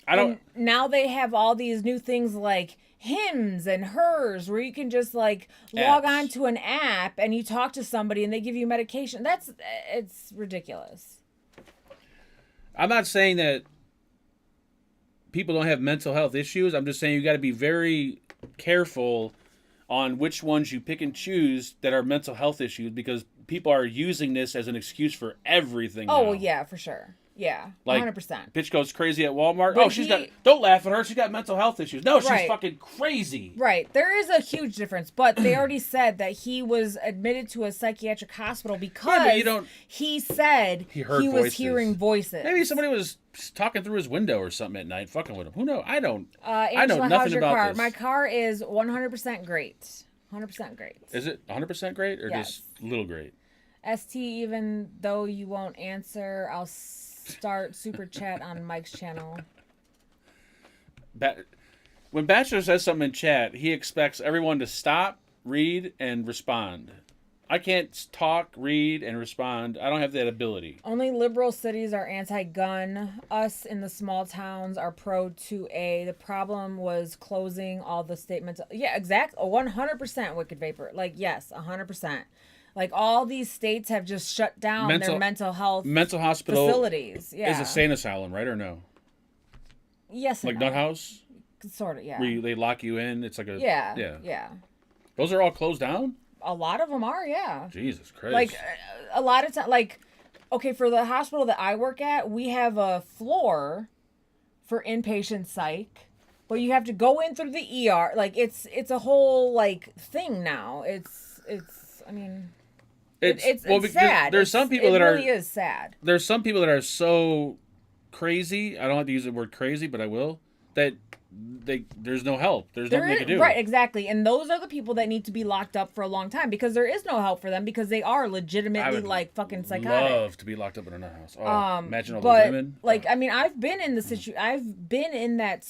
I don't. And now they have all these new things like Hims and Hers, where you can just like log Apps. on to an app and you talk to somebody and they give you medication. It's ridiculous. I'm not saying that people don't have mental health issues. I'm just saying you got to be very careful on which ones you pick and choose that are mental health issues, because people are using this as an excuse for everything. Oh, now. well, yeah, for sure. Yeah, Like, 100%. Bitch goes crazy at Walmart. But She's got. Don't laugh at her. She's got mental health issues. No, she's Right. fucking crazy. Right. There is a huge difference, but they already said that he was admitted to a psychiatric hospital because he said He heard was voices. hearing voices. Maybe somebody was talking through his window or something at night, fucking with him. Who knows? I don't. Angela, I know how's nothing your about car? this. My car is 100% great. 100% great. Is it 100% great or Yes. just little great? ST, even though you won't answer, I'll start super chat on Mike's channel. When Bachelor says something in chat, he expects everyone to stop, read, and respond. I can't talk, read, and respond. I don't have that ability. Only liberal cities are anti-gun. Us in the small towns are pro-2A. The problem was closing all the statements. Yeah, exact. 100% Wicked Vapor. Like, yes, 100%. Like, all these states have just shut down their mental health hospital facilities. Yeah. is a sane asylum, right or no? Yes. Like Nut House? Sort of, yeah. Where they lock you in. It's like a... Yeah. Those are all closed down? A lot of them are, yeah. Jesus Christ. Like, a lot of time, like, okay, for the hospital that I work at, we have a floor for inpatient psych, but you have to go in through the ER. Like, it's a whole, like, thing now. I mean, it's sad. There's some people that are... It really is sad. There's some people that are so crazy, I don't have to use the word crazy, but I will, that there's no help. There's nothing they can do. Right, exactly. And those are the people that need to be locked up for a long time because there is no help for them because they are legitimately like fucking psychotic. Love to be locked up in a nut house. Oh, imagine all the women. Like, I mean, I've been in the I've been in that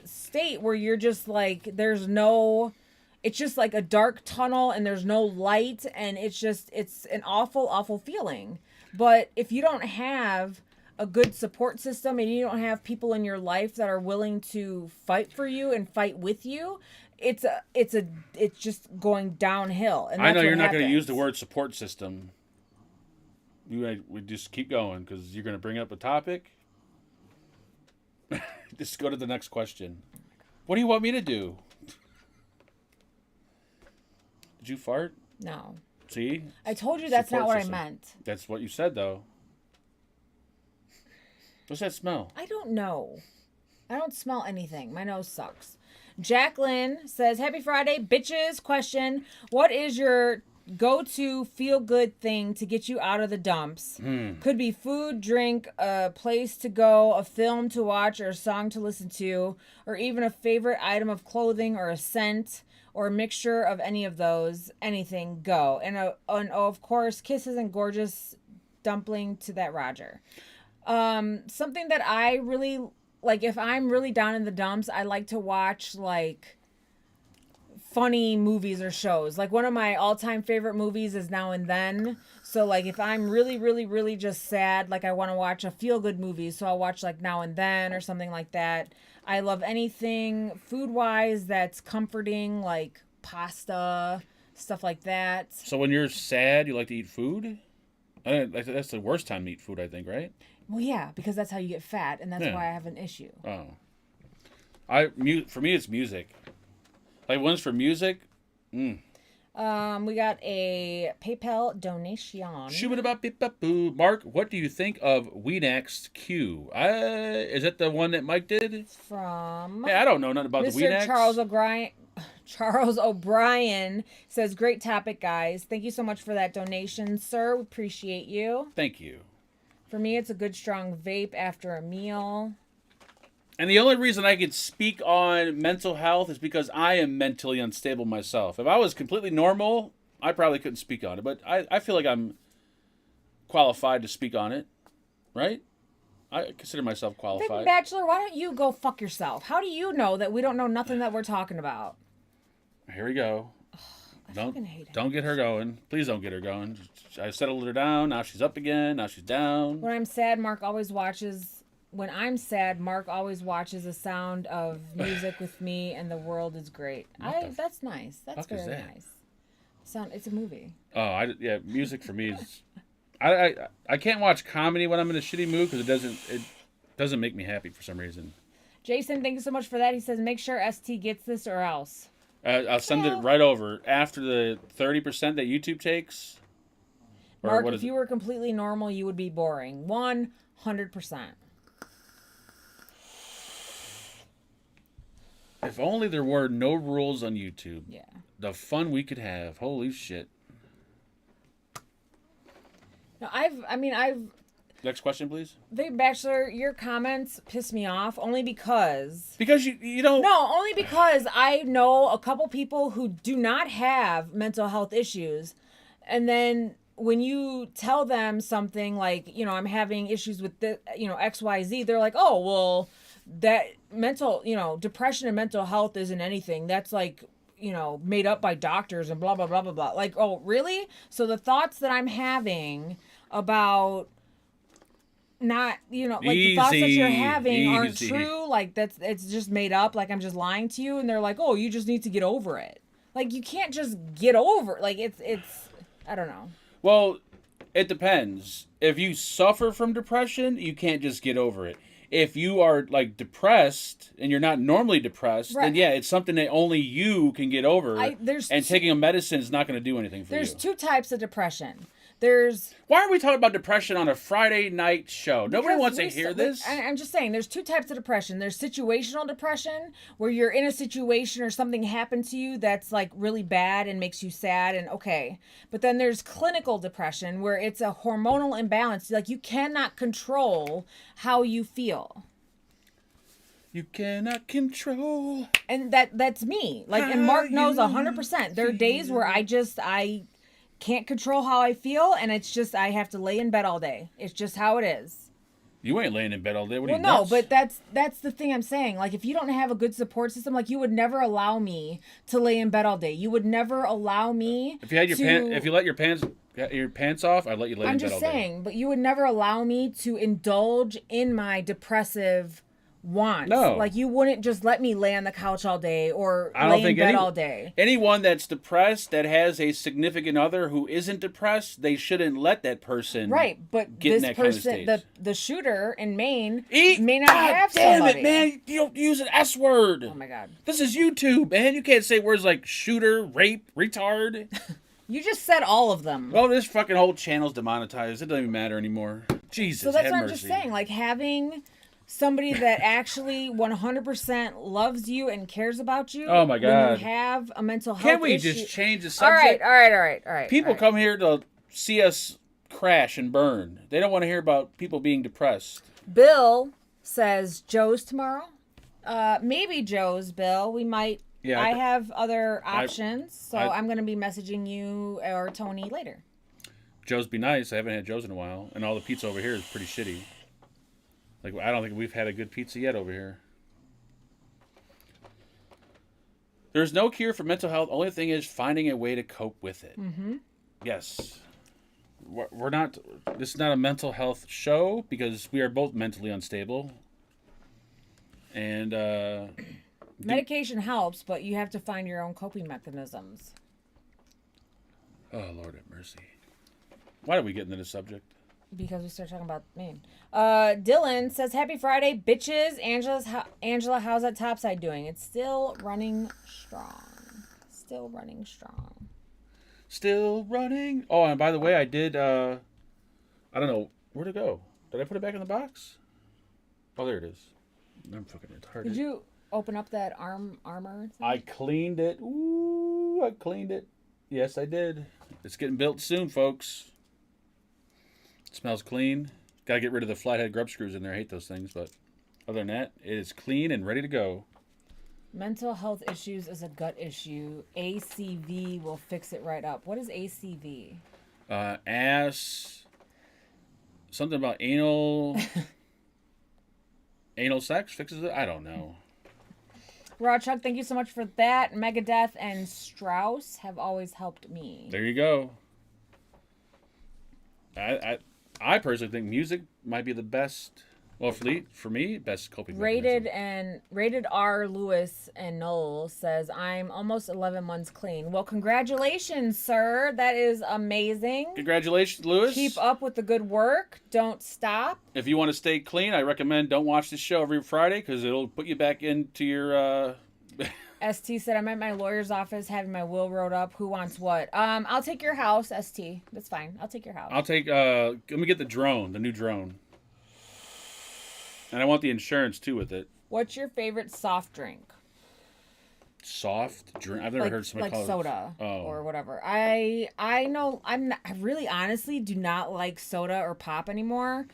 state where you're just like, it's just like a dark tunnel and there's no light and it's an awful, awful feeling. But if you don't have a good support system and you don't have people in your life that are willing to fight for you and fight with you, it's just going downhill. And I know you're not going to use the word support system. We just keep going because you're going to bring up a topic. Just go to the next question. What do you want me to do? Did you fart? No. See? I told you that's not what system. I meant. That's what you said, though. What's that smell? I don't know. I don't smell anything. My nose sucks. Jacqueline says, Happy Friday, bitches. Question, what is your go-to feel-good thing to get you out of the dumps? Could be food, drink, a place to go, a film to watch, or a song to listen to, or even a favorite item of clothing or a scent, or a mixture of any of those. Anything, go. And of course, kisses and gorgeous dumpling to that Roger. Something that I really like, if I'm really down in the dumps, I like to watch like funny movies or shows. Like one of my all-time favorite movies is Now and Then. So like if I'm really, really, really just sad, like I want to watch a feel-good movie, so I'll watch like Now and Then or something like that. I love anything food-wise that's comforting, like pasta, stuff like that. So when you're sad, you like to eat food? That's the worst time to eat food, I think, right? Well, yeah, because that's how you get fat, and that's Yeah. why I have an issue. Oh. For me, it's music. Like, one's for music. We got a PayPal donation. Shoo-ba-da-ba-beep-ba-boo. Mark, what do you think of Weenax Q? Is that the one that Mike did? From Hey, I don't know nothing about the Mr. Weenax. Charles O'Brien says, great topic, guys. Thank you so much for that donation, sir. We appreciate you. Thank you. For me, it's a good strong vape after a meal. And the only reason I could speak on mental health is because I am mentally unstable myself. If I was completely normal, I probably couldn't speak on it. But I feel like I'm qualified to speak on it, right? I consider myself Big qualified. Bachelor, why don't you go fuck yourself? How do you know that we don't know nothing that we're talking about? Here we go. I fucking hate it. Don't get her going. Please don't get her going. I settled her down. Now she's up again. Now she's down. When I'm sad, Mark always watches The Sound of Music with me, and the world is great. That's nice. That's fuck is very that? nice. It's a movie. Oh, yeah. Music for me is. I can't watch comedy when I'm in a shitty mood because it doesn't make me happy for some reason. Jason, thank you so much for that. He says, make sure ST gets this or else. I'll send it right over after the 30% that YouTube takes. Or Mark, what if is you were completely normal, you would be boring. 100%. If only there were no rules on YouTube. Yeah. The fun we could have. Holy shit. No, I've Next question, please. Big Bachelor, your comments piss me off only because Because you don't. No, only because I know a couple people who do not have mental health issues. And then when you tell them something like, I'm having issues with XYZ, they're like, oh, well, that depression and mental health isn't anything. That's like, made up by doctors and blah, blah, blah, blah, blah. Like, oh, really? So the thoughts that I'm having about not, the thoughts that you're having aren't true. Like, it's just made up. Like, I'm just lying to you. And they're like, oh, you just need to get over it. Like, you can't just get over it. Like, it's I don't know. Well, it depends. If you suffer from depression, you can't just get over it. If you are like depressed and you're not normally depressed, Right. then yeah, it's something that only you can get over. Taking a medicine is not going to do anything for you. There's two types of depression. Why are we talking about depression on a Friday night show? Nobody wants to hear this. I'm just saying, there's two types of depression. There's situational depression, where you're in a situation or something happened to you that's like really bad and makes you sad and okay. But then there's clinical depression, where it's a hormonal imbalance. Like, you cannot control how you feel. You cannot control. And that's me. Like, and Mark knows 100%. There are days where I can't control how I feel, and it's just I have to lay in bed all day. It's just how it is. You ain't laying in bed all day. What are you, no, nuts? but that's the thing I'm saying. Like, if you don't have a good support system, like, you would never allow me to lay in bed all day. You would never allow me. If you had if you let your pants off, I'd let you lay in bed all day. I'm just saying, but you would never allow me to indulge in my depressive wants. No. Like, you wouldn't just let me lay on the couch all day or lay in bed all day. Anyone that's depressed that has a significant other who isn't depressed, they shouldn't let that person but get in this that person, kind of stage. the shooter in Maine may not God have damn somebody. it, man. You don't use an S word. Oh my God. This is YouTube, man. You can't say words like shooter, rape, retard. You just said all of them. Well, this fucking whole channel's demonetized. It doesn't even matter anymore. Jesus, So that's have what I'm mercy. just saying. Like having somebody that actually 100% loves you and cares about you. Oh, my When God. you have a mental health Can't we issue. just change the All subject? right. People come here to see us crash and burn. They don't want to hear about people being depressed. Bill says Joe's tomorrow. Maybe Joe's, Bill. We might. Yeah, I have other options, so I- I'm going to be messaging you or Tony later. Joe's be nice. I haven't had Joe's in a while, and all the pizza over here is pretty shitty. Like, I don't think we've had a good pizza yet over here. There's no cure for mental health. Only thing is finding a way to cope with it. Mm-hmm. Yes. We're not. This is not a mental health show because we are both mentally unstable. And Medication helps, but you have to find your own coping mechanisms. oh, Lord have mercy. Why did we get into this subject? Because we start talking about Maine. Dylan says, "Happy Friday, bitches." Angela, how's that topside doing? It's still running strong. Still running strong. Still running. Oh, and by the way, I did. I don't know where'd it go. Did I put it back in the box? Oh, there it is. I'm fucking retarded. Did you open up that armor? Thing? I cleaned it. Ooh, I cleaned it. Yes, I did. It's getting built soon, folks. It smells clean. Got to get rid of the flathead grub screws in there. I hate those things, but other than that, it is clean and ready to go. Mental health issues is a gut issue. ACV will fix it right up. What is ACV? Ass. Something about anal. Anal sex fixes it? I don't know. Raw Chuck, thank you so much for that. Megadeth and Strauss have always helped me. There you go. I personally think music might be the best. Well, for me, best coping mechanism. Rated R Lewis and Noel says, "I'm almost 11 months clean." Well, congratulations, sir. That is amazing. Congratulations, Lewis. Keep up with the good work. Don't stop. If you want to stay clean, I recommend don't watch this show every Friday because it'll put you back into your. ST said, "I'm at my lawyer's office having my will wrote up. Who wants what?" I'll take your house, ST. That's fine. I'll take your house. I'll take. Let me get the drone, the new drone, and I want the insurance too with it. What's your favorite soft drink? Soft drink. I've never heard somebody call soda it. Oh. or whatever. I know I really honestly do not like soda or pop anymore.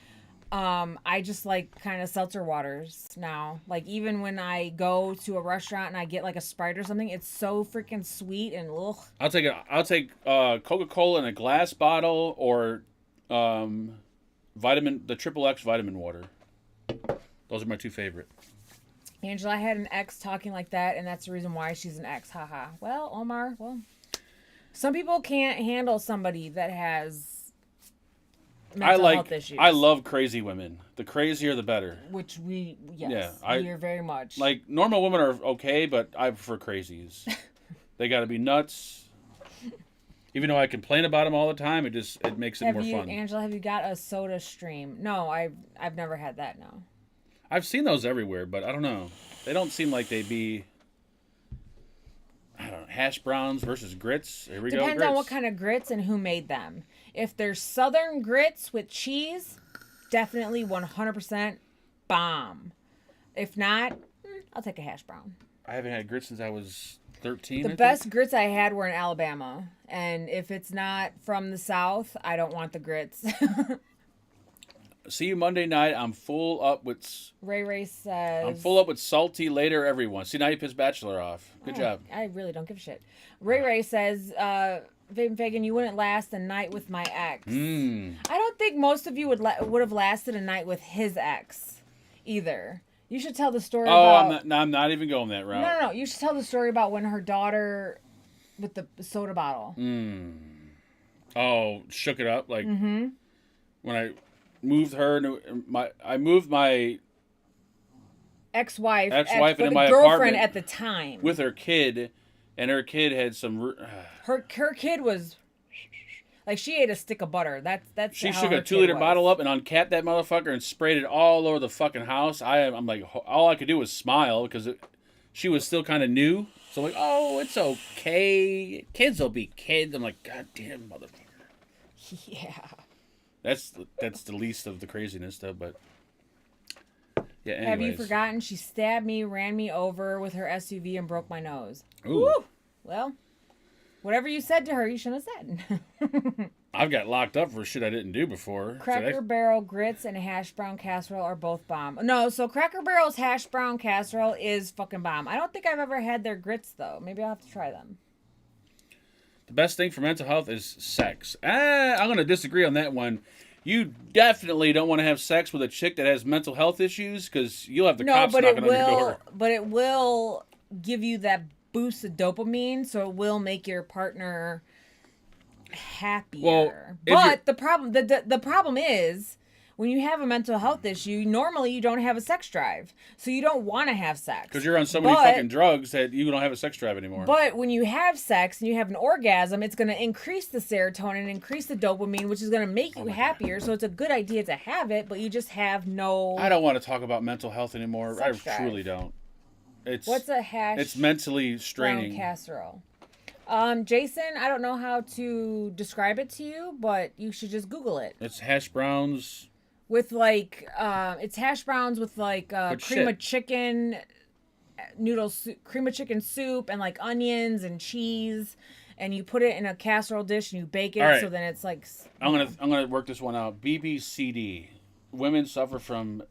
I just like kind of seltzer waters now. Like even when I go to a restaurant and I get like a Sprite or something, it's so freaking sweet and ugh. I'll take Coca-Cola in a glass bottle or the XXX vitamin water. Those are my two favorite. Angela, I had an ex talking like that, and that's the reason why she's an ex. Haha. Well, Omar, some people can't handle somebody that has mental health issues. I love crazy women. The crazier, the better. Which we are very much. Like, normal women are okay, but I prefer crazies. They got to be nuts. Even though I complain about them all the time, it makes it more fun. Angela, have you got a soda stream? No, I've never had that, no. I've seen those everywhere, but I don't know. They don't seem like they'd be, I don't know, hash browns versus grits. Here we go, Depends grits. on what kind of grits and who made them. If they're southern grits with cheese, definitely 100% bomb. If not, I'll take a hash brown. I haven't had grits since I was 13. The best grits I had were in Alabama. And if it's not from the South, I don't want the grits. See you Monday night. I'm full up with... Ray says... I'm full up with salty later, everyone. See, now you pissed Bachelor off. Good job. I really don't give a shit. Ray says, Fagan, you wouldn't last a night with my ex. I don't think most of you would have lasted a night with his ex either. You should tell the story about... I'm not even going that route. No. You should tell the story about when her daughter with the soda bottle. Oh, shook it up? Like, when I moved her... I moved my... Ex-wife into my girlfriend apartment at the time. with her kid, and her kid had some... Her kid was... Like, she ate a stick of butter. That's She how shook her a kid 2-liter was. bottle up and uncapped that motherfucker and sprayed it all over the fucking house. I'm like, all I could do was smile because she was still kind of new. So I'm like, oh, it's okay. Kids will be kids. I'm like, God damn, motherfucker. Yeah. That's the least of the craziness, though. But yeah. Anyways. Have you forgotten she stabbed me, ran me over with her SUV, and broke my nose? Ooh. Woo! Well, whatever you said to her, you shouldn't have said. I've got locked up for shit I didn't do before. Cracker Barrel grits and hash brown casserole are both bomb. No, so Cracker Barrel's hash brown casserole is fucking bomb. I don't think I've ever had their grits, though. Maybe I'll have to try them. The best thing for mental health is sex. I'm going to disagree on that one. You definitely don't want to have sex with a chick that has mental health issues because you'll have the cops knocking on your door. But it will give you that boost of dopamine, so it will make your partner happier. Well, but the problem is when you have a mental health issue, normally you don't have a sex drive, so you don't want to have sex because you're on so many fucking drugs that you don't have a sex drive anymore. But when you have sex and you have an orgasm, it's going to increase the serotonin, increase the dopamine, which is going to make you happier. So it's a good idea to have it, but you just have no. I don't want to talk about mental health anymore. I truly drive. Don't. What's a hash? It's mentally straining. Brown casserole. Jason, I don't know how to describe it to you, but you should just Google it. It's hash browns. With it's hash browns with cream of chicken noodles, cream of chicken soup, and like onions and cheese, and you put it in a casserole dish and you bake it. Right. So then it's like. I'm gonna work this one out. BBCD. Women suffer from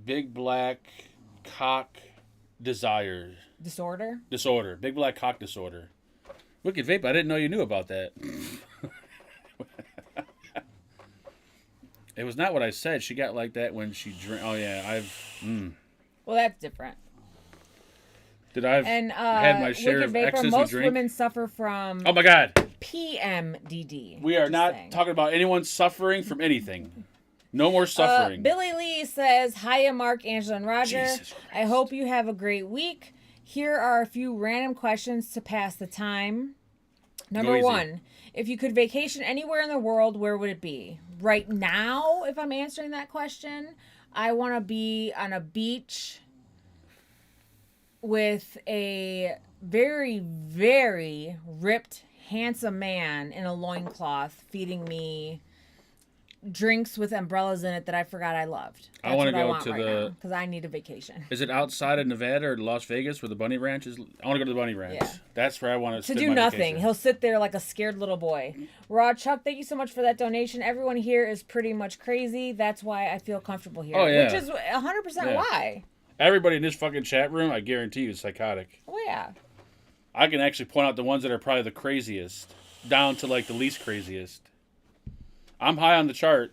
big black cock disorder. Big black cock disorder. Wicked Vape, I didn't know you knew about that. It was not what I said. She got like that when she drank. Oh, yeah. Well, that's different. I've had my share of ecstasy most drink. Women suffer from. Oh, my God. PMDD. We are not talking about anyone suffering from anything. No more suffering. Billy Lee says, hiya, Mark, Angela, and Roger. I hope you have a great week. Here are a few random questions to pass the time. Number one, if you could vacation anywhere in the world, where would it be? Right now, if I'm answering that question, I want to be on a beach with a very, very ripped, handsome man in a loincloth feeding me drinks with umbrellas in it that I forgot I loved. I want to go to because I need a vacation. Is it outside of Nevada or Las Vegas where the bunny ranch is? I want to go to the bunny ranch. Yeah. That's where I want to do nothing. Vacation. He'll sit there like a scared little boy. Rod Chuck, thank you so much for that donation. Everyone here is pretty much crazy. That's why I feel comfortable here. Oh, yeah. Which is 100% why. Everybody in this fucking chat room, I guarantee you, is psychotic. Oh, yeah. I can actually point out the ones that are probably the craziest, down to like the least craziest. I'm high on the chart.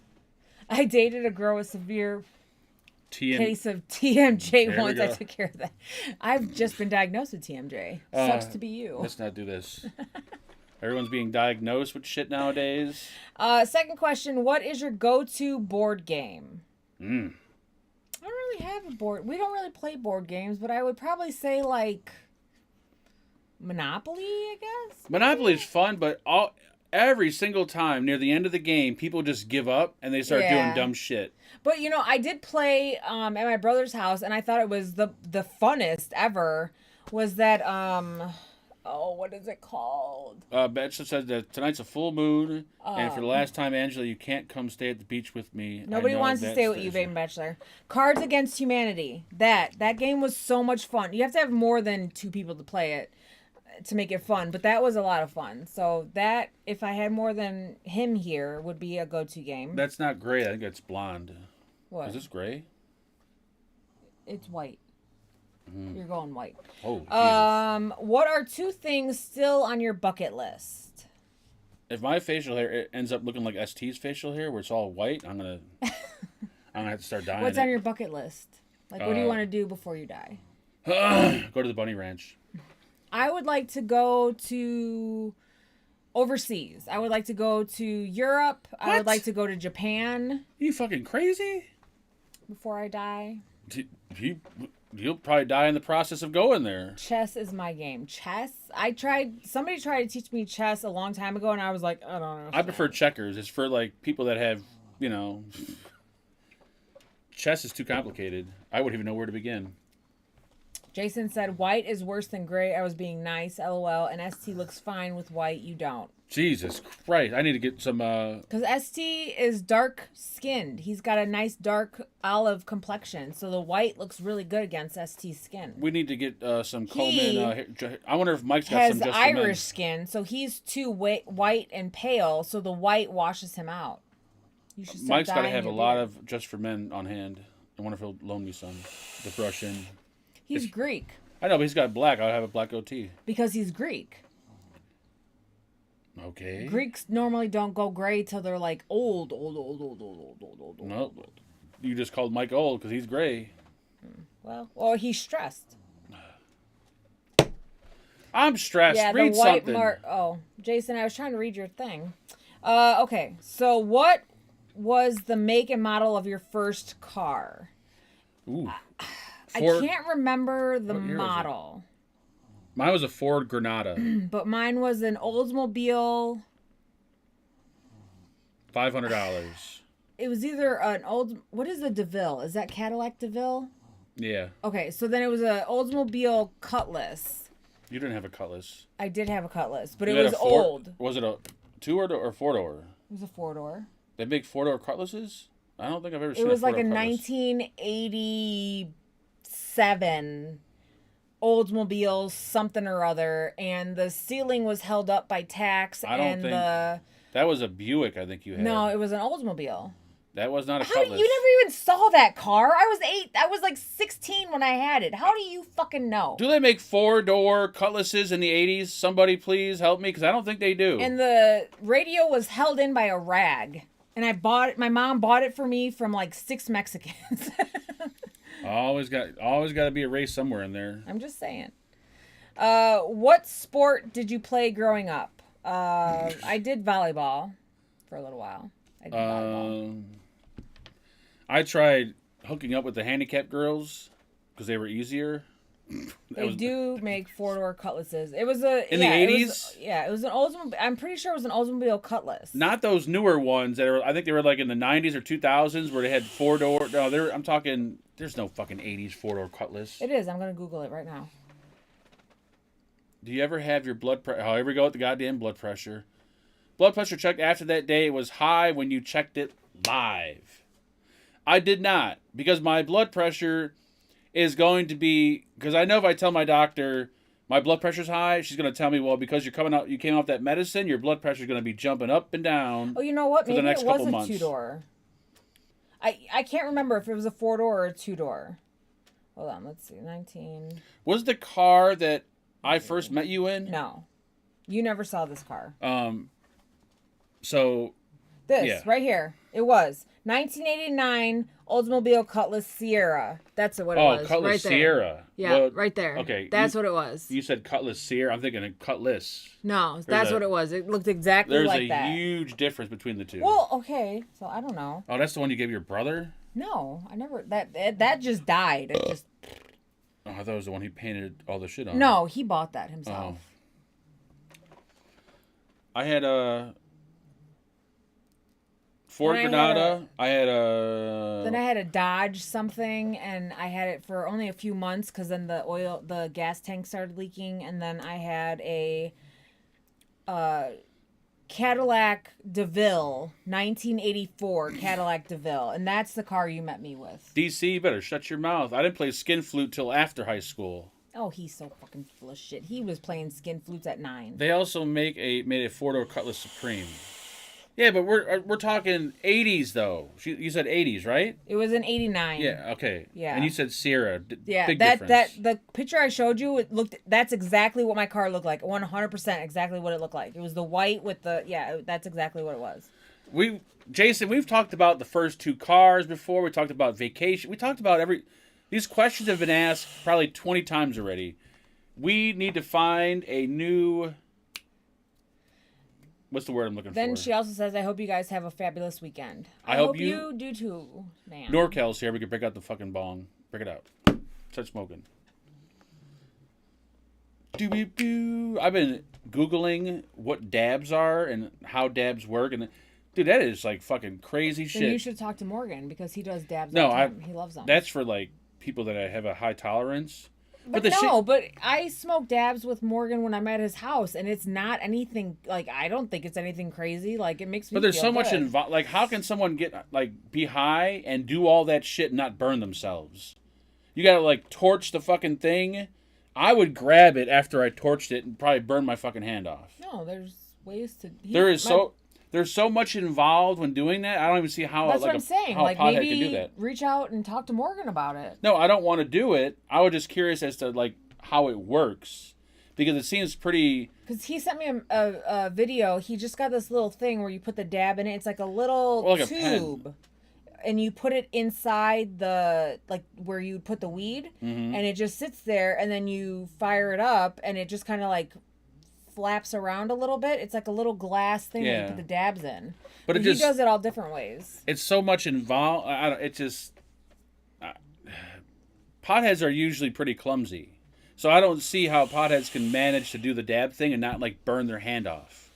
I dated a girl with severe case of TMJ once. I took care of that. I've just been diagnosed with TMJ. Sucks to be you. Let's not do this. Everyone's being diagnosed with shit nowadays. Second question. What is your go-to board game? I don't really have a board. We don't really play board games, but I would probably say like Monopoly, I guess. Monopoly is fun, but every single time near the end of the game, people just give up and they start doing dumb shit. But, I did play at my brother's house, and I thought it was the funnest ever. Was that, what is it called? Betcha said that tonight's a full moon, and for the last time, Angela, you can't come stay at the beach with me. Nobody wants to stay with you, Baby Bachelor. Cards Against Humanity. That game was so much fun. You have to have more than 2 people to play it to make it fun, but that was a lot of fun. So that, if I had more than him here, would be a go-to game. That's not gray. I think it's blonde. What? Is this gray? It's white. You're going white. Oh, Jesus. What are 2 things still on your bucket list? If my facial hair ends up looking like ST's facial hair, where it's all white, I'm gonna have to start dying. What's on your bucket list? Like, what do you want to do before you die? Go to the bunny ranch. I would like to go to overseas. I would like to go to Europe. What? I would like to go to Japan. Are you fucking crazy? Before I die. You'll probably die in the process of going there. Chess is my game. Chess? Somebody tried to teach me chess a long time ago, and I was like, I don't know. I prefer checkers. It's for, like, people that have, chess is too complicated. I wouldn't even know where to begin. Jason said, white is worse than gray. I was being nice, LOL, and ST looks fine with white. You don't. Jesus Christ! I need to get some. Because ST is dark skinned. He's got a nice dark olive complexion, so the white looks really good against ST skin. We need to get some Coleman. I wonder if Mike's got some Has just Irish skin, so he's too white and pale, so the white washes him out. You should start Mike's got to dyeing have a your lot beard. of just for men on hand. I wonder if he'll loan me some to brush in. He's Greek I know, but he's got black. I'll have a black goatee. because he's Greek. Okay. Greeks normally don't go gray till they're like old. No, you just called Mike old because he's gray. Well, or he's stressed. I'm stressed. Yeah, Read the white something. mark. Oh, Jason, I was trying to read your thing. Okay, so what was the make and model of your first car? Ooh. I Ford. can't remember the What year was it? model, Mine was a Ford Granada. but mine was an Oldsmobile. $500. It was either an old. What is a DeVille? Is that Cadillac DeVille? Yeah. Okay, so then it was an Oldsmobile Cutlass. You didn't have a Cutlass. I did have a Cutlass, but You it had was a Ford- old. Was it a 2-door or 4-door? It was a 4-door. They make 4-door Cutlasses? I don't think I've ever seen It was a 4-door like a Cutlass. 1987 Oldsmobile something or other, and the ceiling was held up by tacks. I don't and think- the That was a Buick, I think you had. no, it was an Oldsmobile. That was not a How Cutlass. you never even saw that car? I was 8. I was like 16 when I had it. How do you fucking know? Do they make 4-door Cutlasses in the 80s? Somebody please help me, because I don't think they do. And the radio was held in by a rag. And I bought it. My mom bought it for me from like 6 Mexicans. Always got to be a race somewhere in there. I'm just saying. What sport did you play growing up? I did volleyball for a little while. I did volleyball. I tried hooking up with the handicapped girls because they were easier. They do make 4-door Cutlasses. It was a In the it 80s? was- it was an Oldsmobile. I'm pretty sure it was an Oldsmobile Cutlass. Not those newer ones that are. I think they were like in the 90s or 2000s where they had 4-door. No, I'm talking. There's no fucking 80s 4-door Cutlass. It is. I'm gonna Google it right now. Do you ever have your blood pressure? Oh, here we go with the goddamn blood pressure. Blood pressure check after that day was high when you checked it live. I did not, because my blood pressure is going to be, because I know if I tell my doctor my blood pressure's high, she's going to tell me, well, because you came off that medicine, your blood pressure's going to be jumping up and down. Oh, you know what? For the Maybe next it was couple a months. 2-door. I can't remember if it was a 4-door or a 2-door. Hold on. Let's see. 19. Was the car that I first met you in? No, you never saw this car. So This yeah. right here. It was 1989 Oldsmobile Cutlass Sierra. That's what it was. Cutlass right there. Sierra. Yeah, Well, right there. okay, That's what it was. You said Cutlass Sierra. I'm thinking of Cutlass. No, that's a- what it was. It looked exactly There's like a that. huge difference between the two. Well, okay. So I don't know. Oh, that's the one you gave your brother? No, I never. That just died. It just Oh, I thought it was the one he painted all the shit on. no. He bought that himself. I had a Ford Then I had Granada. I had a. Then I had a Dodge something, and I had it for only a few months because then the gas tank started leaking, and then I had a Cadillac DeVille, 1984 Cadillac DeVille, and that's the car you met me with. DC, you better shut your mouth. I didn't play skin flute till after high school. Oh, he's so fucking full of shit. He was playing skin flutes at 9. They also made a 4-door Cutlass Supreme. Yeah, but we're talking 80s though. You said 80s, right? It was in 89. Yeah. Okay. Yeah. And you said Sierra. Yeah, Big that difference. the picture I showed you, it looked. That's exactly what my car looked like. 100% exactly what it looked like. It was the white with the That's exactly what it was. Jason, we've talked about the first 2 cars before. We talked about vacation. We talked about these questions have been asked probably 20 times already. We need to find a new. What's the word I'm looking for? Then she also says, "I hope you guys have a fabulous weekend." I hope you do too, man. NorCal's here. We can break out the fucking bong. Break it out. Start smoking. Doo-boo-boo. I've been Googling what dabs are and how dabs work. And, dude, that is like fucking crazy Then shit. you should talk to Morgan because he does dabs. No, all the time. He loves them. That's for like people that have a high tolerance. But the no, shit. but I smoked dabs with Morgan when I'm at his house, and it's not anything like I don't think it's anything crazy. Like it makes me. But there's feel so much good. involved. Like, how can someone get like be high and do all that shit and not burn themselves? You gotta like torch the fucking thing. I would grab it after I torched it and probably burn my fucking hand off. No, there's ways to. There's so much involved when doing that. I don't even see how That's like what I'm saying. how Like a pothead maybe can do that. reach out and talk to Morgan about it. No, I don't want to do it. I was just curious as to like how it works because it seems pretty. Because he sent me a video. He just got this little thing where you put the dab in it. It's like a little Well, like a tube. And you put it inside the, like, where you put the weed. Mm-hmm. And it just sits there. And then you fire it up. And it just kind of, like, flaps around a little bit. It's like a little glass thing that you Yeah. put the dabs in. But he does it all different ways. It's so much involved. I don't, it just. Potheads are usually pretty clumsy. So I don't see how potheads can manage to do the dab thing and not, like, burn their hand off.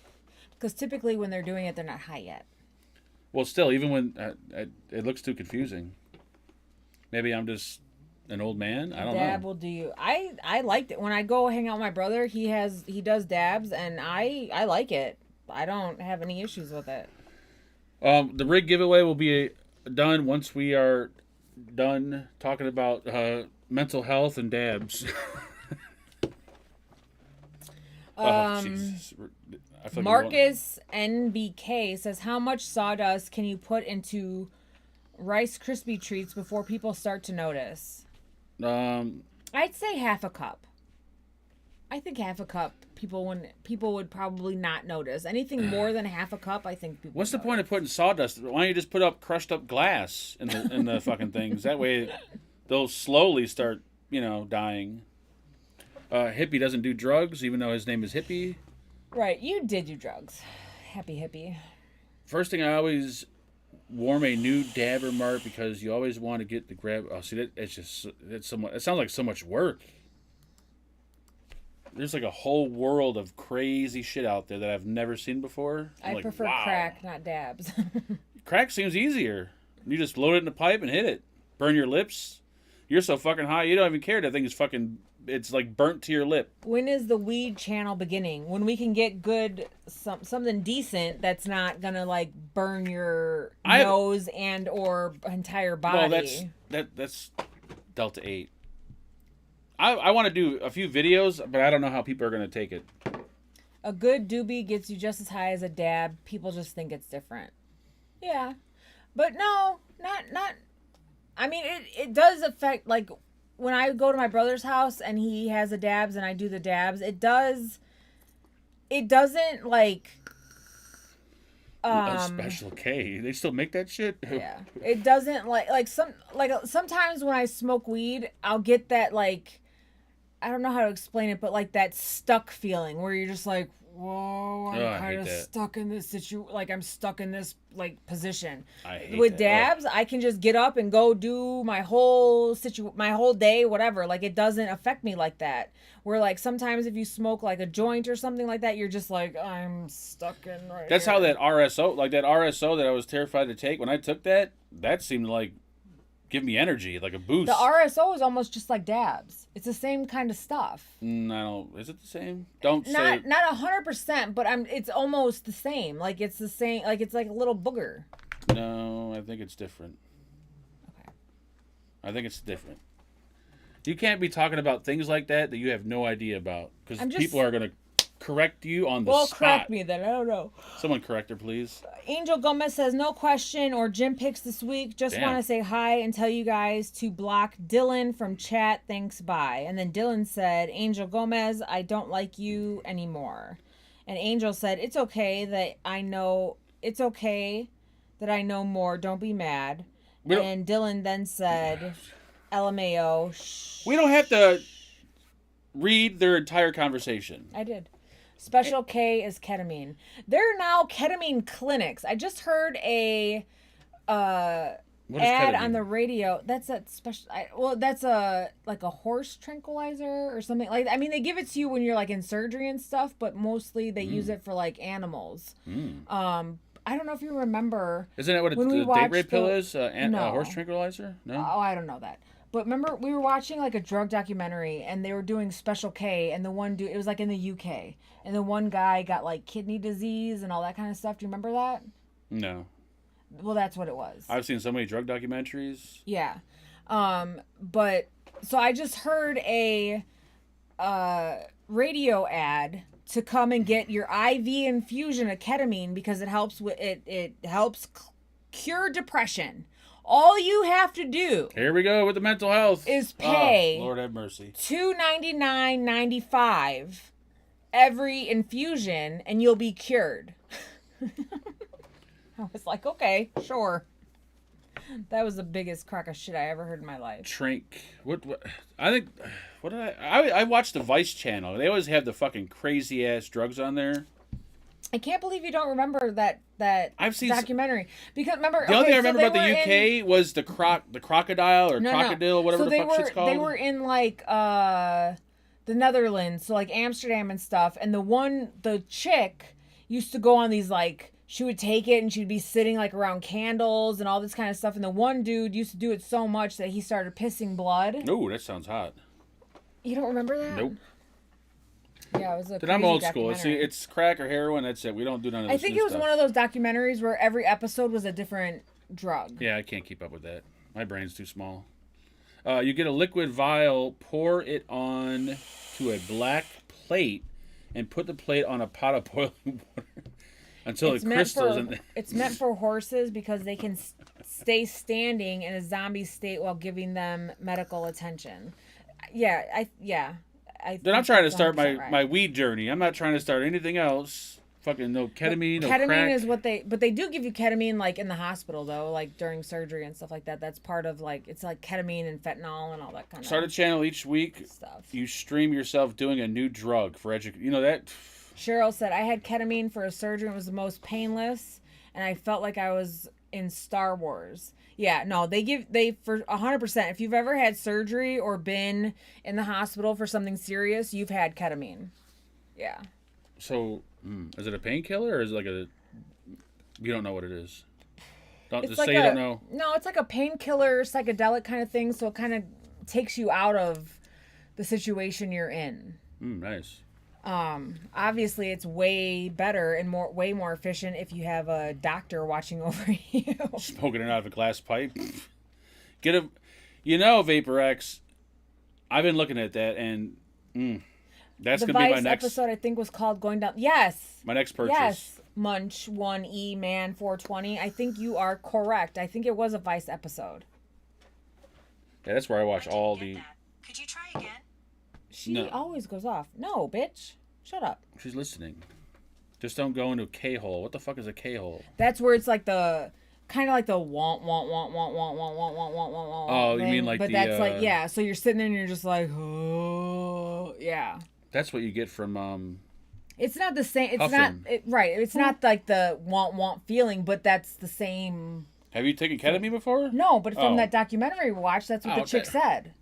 Because typically when they're doing it, they're not high yet. Well, still, even when it looks too confusing. Maybe I'm just an old man. I don't Dab know. will do you. I liked it when I go hang out with my brother. He does dabs, and I like it. I don't have any issues with it. The rig giveaway will be done once we are done talking about mental health and dabs. Oh, Jesus. I feel like Marcus NBK says, "How much sawdust can you put into Rice Krispie treats before people start to notice?" I'd say half a cup. I think half a cup people would probably not notice. Anything more than half a cup, I think people. What's the would point of putting sawdust? Why don't you just put up crushed up glass in the fucking things? That way, they'll slowly start, dying. Hippie doesn't do drugs, even though his name is Hippie. Right, you did do drugs. Happy hippie. First thing, I always warm a new dabber mark because you always want to get the grab. Oh, see, it sounds like so much work. There's like a whole world of crazy shit out there that I've never seen before. I'm I like, prefer wow. crack, not dabs. Crack seems easier. You just load it in a pipe and hit it. Burn your lips. You're so fucking high, you don't even care. That thing is fucking. It's like burnt to your lip. When is the weed channel beginning? When we can get good something decent that's not gonna like burn your nose and or entire body. Well, that's Delta 8. I want to do a few videos, but I don't know how people are gonna take it. A good doobie gets you just as high as a dab. People just think it's different. Yeah, but no, not. I mean, it does affect, like, when I go to my brother's house and he has the dabs and I do the dabs, it doesn't, like, A Special K. They still make that shit? yeah. It doesn't, sometimes when I smoke weed, I'll get that, like, I don't know how to explain it, but, like, that stuck feeling where you're just like, whoa, I'm kind of stuck in this I'm stuck in this, like, position. I hate With that. dabs, I can just get up and go do my whole day, whatever. Like, it doesn't affect me like that. Where, like, sometimes if you smoke, like, a joint or something like that, you're just like, I'm stuck in That's here. how that RSO that I was terrified to take, when I took that seemed like give me energy, like a boost. The RSO is almost just like dabs. It's the same kind of stuff. I don't. Is it the same? Don't Not say. 100%, but it's almost the same. Like, it's the same. Like, it's like a little booger. No, I think it's different. Okay. I think it's different. You can't be talking about things like that you have no idea about, because people are gonna correct you on the spot. Well, correct me then. I don't know. Someone correct her, please. Angel Gomez says, no question or gym picks this week. Just want to say hi and tell you guys to block Dylan from chat. Thanks, bye. And then Dylan said, Angel Gomez, I don't like you anymore. And Angel said, it's okay that I know more. Don't be mad. And Dylan then said, LMAO. Shh. We don't have to read their entire conversation. I did. Special K is ketamine. There are now ketamine clinics. I just heard a ad ketamine? on the radio. That's a special. That's a horse tranquilizer or something. Like, I mean, they give it to you when you're like in surgery and stuff, but mostly they use it for like animals. I don't know if you remember. Isn't that what a date rape pill is? A horse tranquilizer? No. Oh, I don't know that. But remember, we were watching like a drug documentary, and they were doing Special K, and the one dude, it was like in the UK, and the one guy got like kidney disease and all that kind of stuff. Do you remember that? No. Well, that's what it was. I've seen so many drug documentaries. Yeah. But so I just heard a radio ad to come and get your IV infusion of ketamine because it helps with it helps cure depression. All you have to do Here we go with the mental health. is pay Lord have mercy. $299.95 every infusion and you'll be cured. I was like, okay, sure. That was the biggest crock of shit I ever heard in my life. Trink. What I think. What did I watched the Vice channel. They always have the fucking crazy ass drugs on there. I can't believe you don't remember that I've seen documentary. Because remember, the only thing I so remember about the UK was the crocodile or crocodile, whatever so the fuck shit's called. They were in like the Netherlands, so like Amsterdam and stuff. And the chick used to go on these like, she would take it and she'd be sitting like around candles and all this kind of stuff. And the one dude used to do it so much that he started pissing blood. Ooh, that sounds hot. You don't remember that? Nope. Yeah, it was a Then I'm crazy old school. documentary. It's crack or heroin. That's it. We don't do none of this. I think new it was stuff. one of those documentaries where every episode was a different drug. Yeah, I can't keep up with that. My brain's too small. You get a liquid vial, pour it on to a black plate, and put the plate on a pot of boiling water until it crystals. It's meant for horses because they can stay standing in a zombie state while giving them medical attention. Then I'm trying to start right. my weed journey. I'm not trying to start anything else. Fucking no ketamine, no ketamine crack. is what but they do give you ketamine like in the hospital though, like during surgery and stuff like that. That's part of like, it's like ketamine and fentanyl and all that kind Start a of channel each week. stuff. You stream yourself doing a new drug for education. You know that. Cheryl said, I had ketamine for a surgery and it was the most painless and I felt like I was in Star Wars. Yeah, no, they for 100%. If you've ever had surgery or been in the hospital for something serious, you've had ketamine. Yeah. So, is it a painkiller or is it like a? You don't know what it is. Don't It's just like say you don't know. No, it's like a painkiller, psychedelic kind of thing. So it kind of takes you out of the situation you're in. Nice. Obviously, it's way better and way more efficient if you have a doctor watching over you. Smoking it out of a glass pipe. Get a, Vapor X. I've been looking at that, and that's The gonna be my Vice next episode, I think, was called Going Down. Yes. my next purchase. Yes, Munch 1E Man 420. I think you are correct. I think it was a Vice episode. Yeah, that's where I watch all the. Could you try again? She No. always goes off. No, bitch. Shut up. She's listening. Just don't go into a K-hole. What the fuck is a K-hole? That's where it's like the kind of like the want. Oh, you mean like but the, that's like, yeah. So you're sitting there and you're just like, oh, yeah. That's what you get from. It's not the same. It's Puffin. not right. It's not like the want feeling, but that's the same. Have you taken ketamine before? No, but from Oh. that documentary we watched, that's what the chick okay. said.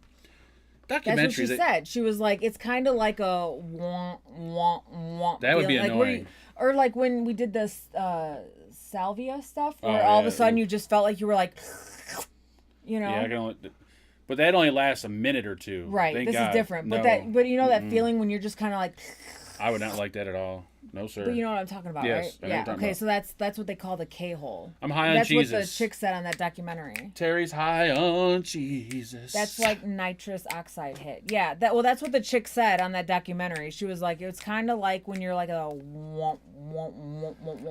That's what she Documentaries. said. She was like, it's kind of like a want. That would be feeling. Like annoying. or like when we did this salvia stuff, where Oh, all of yeah, a sudden oof. you just felt like you were like, you know. Yeah, I can only. But that only lasts a minute or two. Right. Thank This God. is different. But No. but you know that feeling when you're just kind of like. I would not like that at all. No, sir. But you know what I'm talking about, Yes, I right? know what Yeah. you're talking Okay, about. so that's what they call the K-hole. I'm high on That's Jesus. what the chick said on that documentary. Terry's high on Jesus. That's like nitrous oxide hit. Yeah, that's what the chick said on that documentary. She was like, it's kind of like when you're like a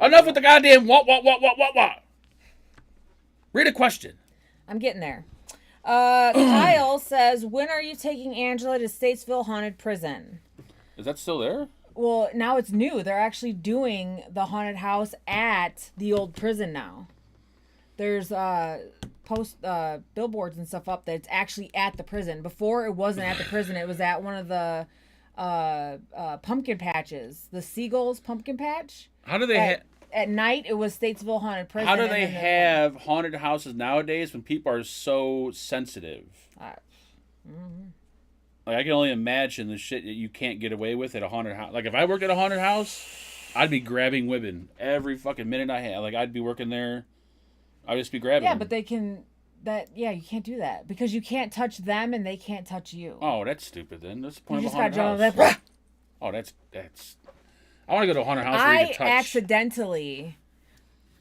Enough with the goddamn what. Read a question. I'm getting there. Kyle says, when are you taking Angela to Statesville Haunted Prison? Is that still there? Well, now it's new. They're actually doing the haunted house at the old prison now. There's billboards and stuff up that it's actually at the prison. Before it wasn't at the prison. It was at one of the pumpkin patches. The Seagulls pumpkin patch. How do they At night, it was Statesville Haunted Prison. How do and they then have haunted houses nowadays when people are so sensitive? Like, I can only imagine the shit that you can't get away with at a haunted house. Like, if I worked at a haunted house, I'd be grabbing women every fucking minute I had. Like, I'd be working there. I'd just be grabbing Yeah, them. but they can you can't do that because you can't touch them and they can't touch you. Oh, that's stupid. Then that's the You point of just a gotta haunted jump house. on that. Oh, that's. I want to go to a haunted house where you I can touch. accidentally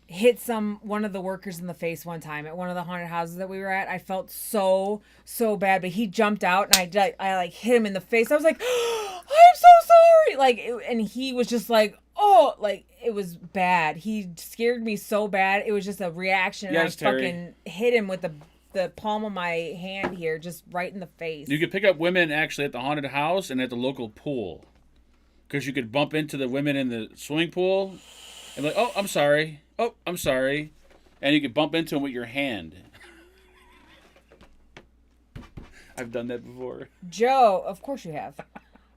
hit one of the workers in the face one time at one of the haunted houses that we were at. I felt so bad, but he jumped out and I like hit him in the face. I was like, I'm so sorry. Like, and he was just like, oh, like it was bad. He scared me so bad. It was just a reaction. Yes, and I Terry. fucking hit him with the palm of my hand here, just right in the face. You could pick up women actually at the haunted house and at the local pool, because you could bump into the women in the swimming pool, and be like, oh, I'm sorry. Oh, I'm sorry. And you could bump into them with your hand. I've done that before. Joe, of course you have.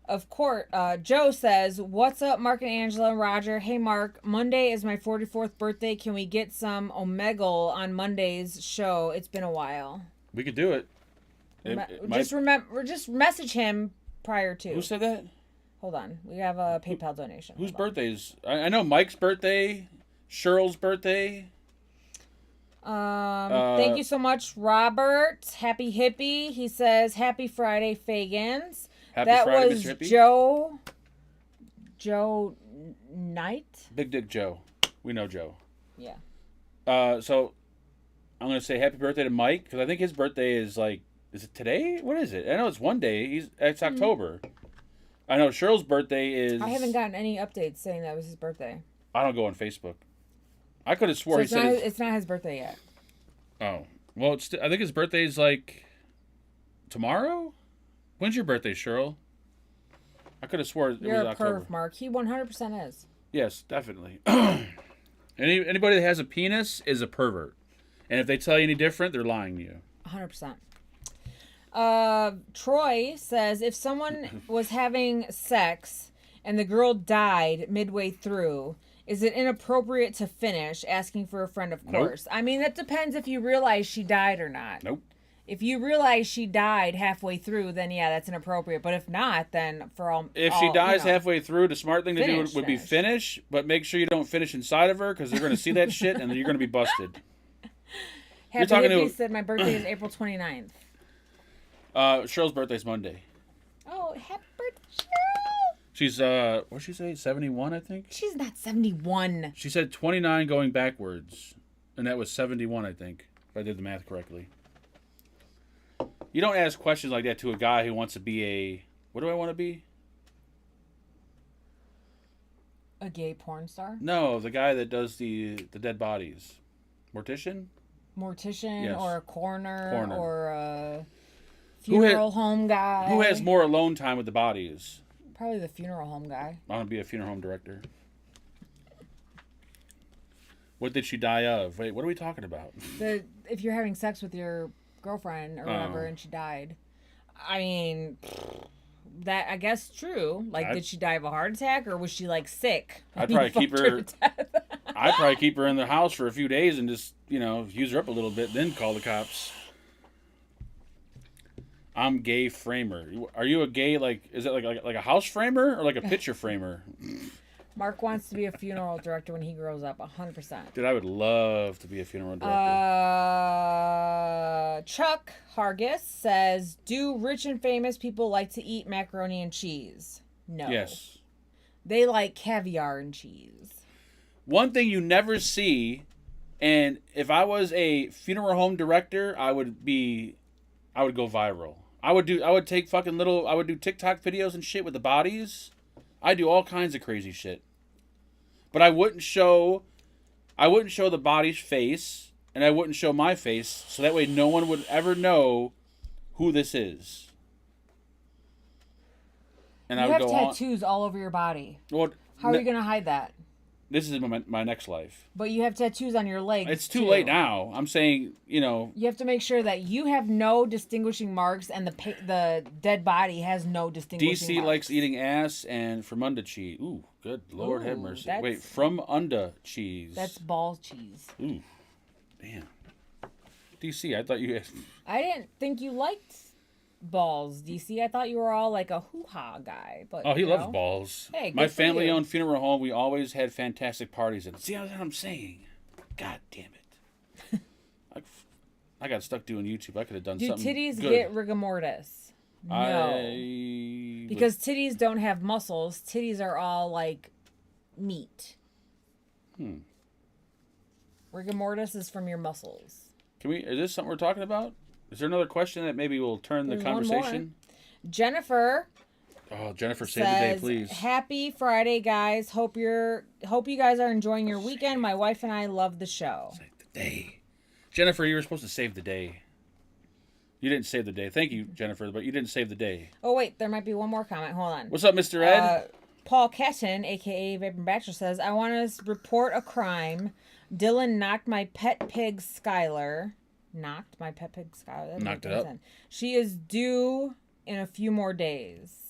Of course, Joe says, "What's up, Mark and Angela and Roger? Hey, Mark, Monday is my 44th birthday. Can we get some Omegle on Monday's show? It's been a while." We could do it. Just message him prior to. Who said that? Hold on, we have a PayPal donation. Whose Hold on. birthdays? I know Mike's birthday, Cheryl's birthday. Thank you so much, Robert. Happy hippie. He says, "Happy Friday, Fagans." Happy That Friday, was Mr. Hippie. Joe Knight. Big Dick Joe. We know Joe. Yeah. So I'm gonna say happy birthday to Mike, because I think his birthday is like, is it today? What is it? I know it's one day. It's October. I know Cheryl's birthday is. I haven't gotten any updates saying that was his birthday. I don't go on Facebook. I could have swore So he it's said. not, it's not his birthday yet. Oh, well, I think his birthday is like tomorrow. When's your birthday, Cheryl? I could have swore it You're was a October. perv, Mark. He 100% is. Yes, definitely. Anybody that has a penis is a pervert, and if they tell you any different, they're lying to you. 100%. Troy says, if someone was having sex and the girl died midway through, is it inappropriate to finish? Asking for a friend, of course. I mean, that depends if you realize she died or not. Nope. If you realize she died halfway through, then yeah, that's inappropriate. But if not, then If she dies you know, halfway through, the smart thing to do would be finish, but make sure you don't finish inside of her, because they're going to see that shit and you're going to be busted. Happy talking Hippie to- said my birthday is April 29th. Cheryl's birthday's Monday. Oh, happy birthday, Cheryl! She's what'd she say? 71, I think. She's not 71. She said 29 going backwards, and that was 71, I think, if I did the math correctly. You don't ask questions like that to a guy who wants to be a... What do I want to be? A gay porn star? No, the guy that does the dead bodies. Mortician? Mortician, Yes. or a coroner, Coroner. or a Who ha- funeral home guy. Who has more alone time with the bodies? Probably the funeral home guy. I want to be a funeral home director. What did she die of? Wait, what are we talking about? If you're having sex with your girlfriend or whatever and she died, I mean, that I guess true. Like, did she die of a heart attack or was she like sick? I'd probably keep Fucked her. to death. I'd probably keep her in the house for a few days and just, use her up a little bit, then call the cops. I'm gay framer. Are you a gay, is it like a house framer or like a picture framer? Mark wants to be a funeral director when he grows up, 100%. Dude, I would love to be a funeral director. Chuck Hargis says, do rich and famous people like to eat macaroni and cheese? No. Yes. They like caviar and cheese. One thing you never see, and if I was a funeral home director, I would go viral. I would do TikTok videos and shit with the bodies. I do all kinds of crazy shit. But I wouldn't show the body's face, and I wouldn't show my face, so that way no one would ever know who this is. And You I would have go on. tattoos all over your body. Well, How are you going to hide that? This is my next life. But you have tattoos on your legs. It's too too. late now. I'm saying, You have to make sure that you have no distinguishing marks and the dead body has no distinguishing DC marks. likes eating ass and from under cheese. Ooh, good Lord have Ooh, mercy. that's- Wait, from under cheese. That's ball cheese. Ooh, damn. DC, I thought you had... I didn't think you liked balls, DC. I thought you were all like a hoo-ha guy. But Oh, he you loves know. balls. Hey, my good for you. family-owned funeral home, we always had fantastic parties. And see what I'm saying? God damn it. I got stuck doing YouTube. I could have done Do something titties good. get rigor mortis? No. Because titties don't have muscles. Titties are all like meat. Rigor mortis is from your muscles. Is this something we're talking about? Is there another question that maybe will turn the There's one conversation? Jennifer Oh, Jennifer, save the day, says, please. "Happy Friday, guys. Hope you guys are enjoying your weekend. My wife and I love the show." Save the day. Jennifer, you were supposed to save the day. You didn't save the day. Thank you, Jennifer, but you didn't save the day. Oh wait, there might be one more comment. Hold on. What's up, Mr. Ed? Paul Ketton, aka Vapor Bachelor, says, "I want to report a crime. Dylan knocked my pet pig Skylar. Knocked my pet pig Skylar. That Knocked makes it no up. sense. She is due in a few more days."